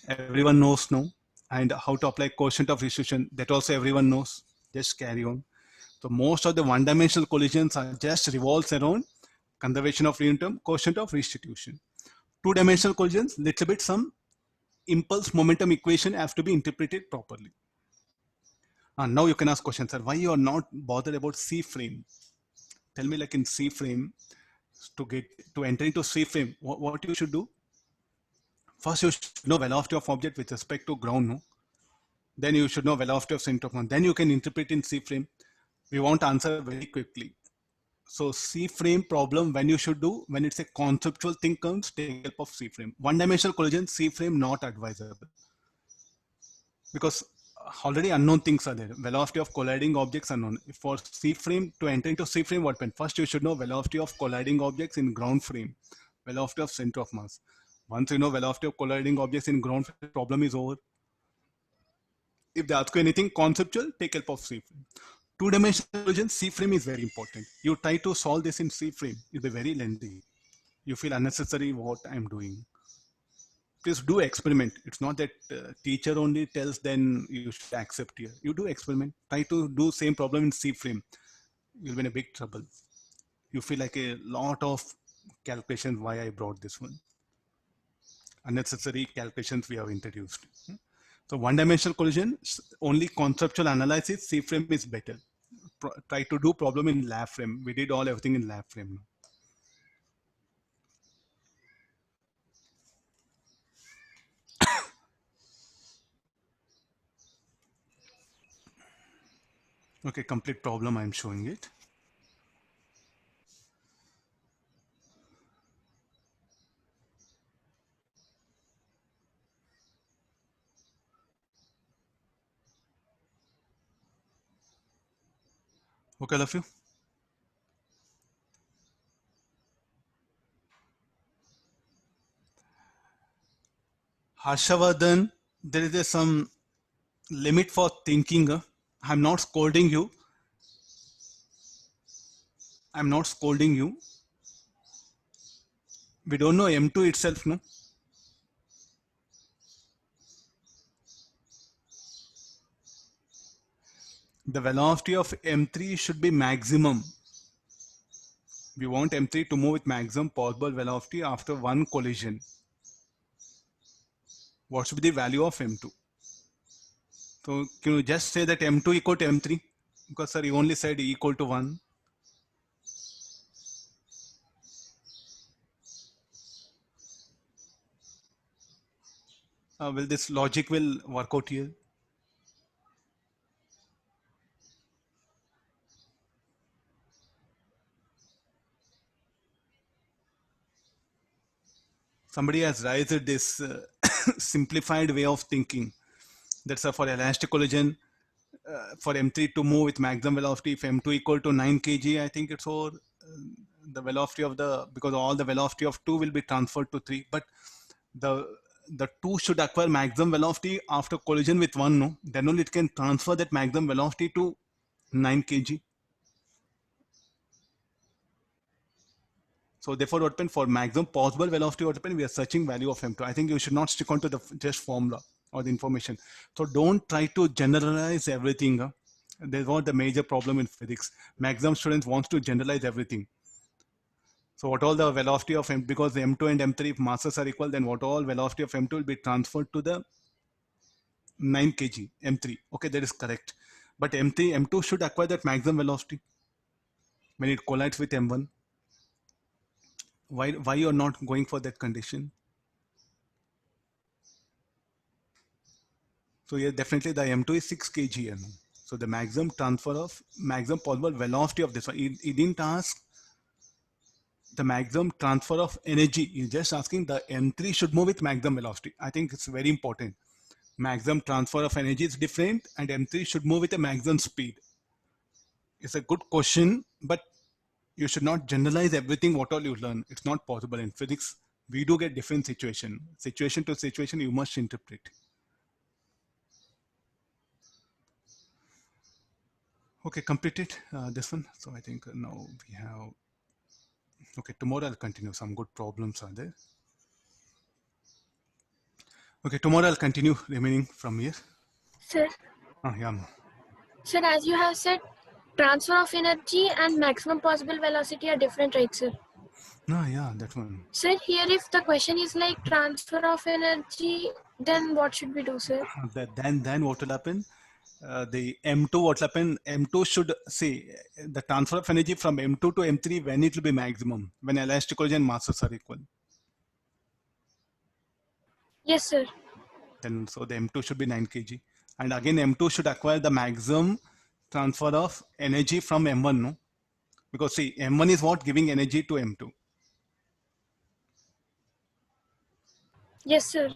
[SPEAKER 1] Everyone knows now, and how to apply quotient of restitution. That also everyone knows. Just carry on. So most of the one-dimensional collisions are just revolves around conservation of linear momentum, quotient of restitution. Two-dimensional collisions, little bit some impulse momentum equation have to be interpreted properly. Now you can ask questions, sir. Why you are not bothered about C frame? Tell me, like in C frame, to enter into C frame, what you should do? First, you should know velocity of object with respect to ground. No? Then you should know velocity of center of mass. Then you can interpret in C frame. We want to answer very quickly. So C frame problem, when you should do, when it's a conceptual thing comes, take help of C frame. One-dimensional collision, C frame not advisable. Because already unknown things are there. Velocity of colliding objects unknown. For C frame, to enter into C frame, what happens? First, you should know velocity of colliding objects in ground frame, velocity of center of mass. Once you know velocity of colliding objects in ground frame, problem is over. If they ask you anything conceptual, take help of C frame. Two-dimensional collision, C frame is very important. You try to solve this in C frame, it'll be very lengthy. You feel unnecessary what I'm doing. Please do experiment. It's not that teacher only tells then you should accept here. You do experiment. Try to do same problem in C frame. You'll be in a big trouble. You feel like a lot of calculations why I brought this one. Unnecessary calculations we have introduced. So one-dimensional collision, only conceptual analysis, C frame is better. Try to do problem in lab frame. We did everything in lab frame. Okay, complete problem, I'm showing it. Okay, all of you. Harshavardhan, there is some limit for thinking. I'm not scolding you. I'm not scolding you. We don't know M2 itself, no? The velocity of M3 should be maximum. We want M3 to move with maximum possible velocity after one collision. What should be the value of M2? So can you just say that M2 equal to M3? Because sir, you only said equal to 1. Will this logic will work out here? Somebody has raised this simplified way of thinking. That's for elastic collision, for M3 to move with maximum velocity, if M2 equal to 9 kg, I think it's for the velocity of the, because all the velocity of 2 will be transferred to 3, but the 2 should acquire maximum velocity after collision with 1, no? Then only it can transfer that maximum velocity to 9 kg. So therefore, what happened for maximum possible velocity, what happened, we are searching value of M2. I think you should not stick on to the just formula or the information. So don't try to generalize everything. There's what the major problem in physics. Maximum students wants to generalize everything. So what all the velocity of M, because the M2 and M3 if masses are equal, then what all velocity of M2 will be transferred to the 9 kg M3. Okay, that is correct. But M2 should acquire that maximum velocity when it collides with M1. Why you're not going for that condition? So yeah, definitely the M2 is 6 kg. So the maximum transfer of maximum possible velocity of this one. He didn't ask the maximum transfer of energy. He's just asking the M3 should move with maximum velocity. I think it's very important. Maximum transfer of energy is different and M3 should move with a maximum speed. It's a good question, but you should not generalize everything what all you learn. It's not possible in physics. We do get different situation to situation you must interpret. Okay, completed this one. So I think now we have, okay, tomorrow I'll continue. Some good problems are there. Okay, tomorrow I'll continue remaining from here.
[SPEAKER 4] Sir,
[SPEAKER 1] Yeah.
[SPEAKER 4] sir, as you have said, transfer of energy and maximum possible velocity are different, right, sir?
[SPEAKER 1] No, yeah, that one.
[SPEAKER 4] Sir, here if the question is like transfer of energy, then what should we do, sir?
[SPEAKER 1] Then what will happen? The M2, what will happen? M2 should see the transfer of energy from M2 to M3 when it will be maximum, when elastic collision masses are equal.
[SPEAKER 4] Yes, sir.
[SPEAKER 1] Then so the M2 should be 9 kg. And again, M2 should acquire the maximum transfer of energy from M1, no? Because see, M1 is what giving energy to M2.
[SPEAKER 4] Yes, sir.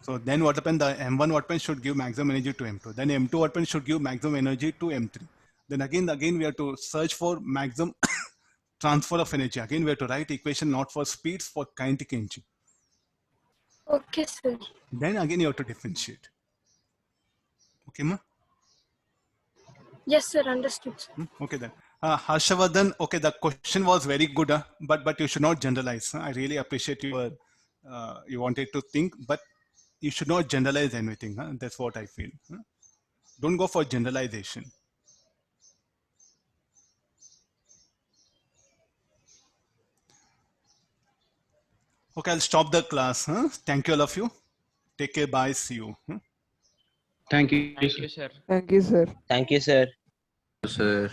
[SPEAKER 1] So then what happened? The M1 what happened should give maximum energy to M2. Then M2 what happened should give maximum energy to M3. Then again we have to search for maximum transfer of energy. Again we have to write equation not for speeds, for kinetic energy.
[SPEAKER 4] Okay, sir.
[SPEAKER 1] Then again you have to differentiate. Okay, ma?
[SPEAKER 4] Yes, sir. Understood, sir.
[SPEAKER 1] Okay then. Harshavardhan, okay, the question was very good, but you should not generalize. I really appreciate you wanted to think, but you should not generalize anything. That's what I feel. Don't go for generalization. Okay, I'll stop the class. Thank you all of you. Take care. Bye. See you.
[SPEAKER 8] Thank you,
[SPEAKER 2] Thank you, sir.
[SPEAKER 7] Thank you, sir.
[SPEAKER 9] Thank you, sir.
[SPEAKER 8] sir.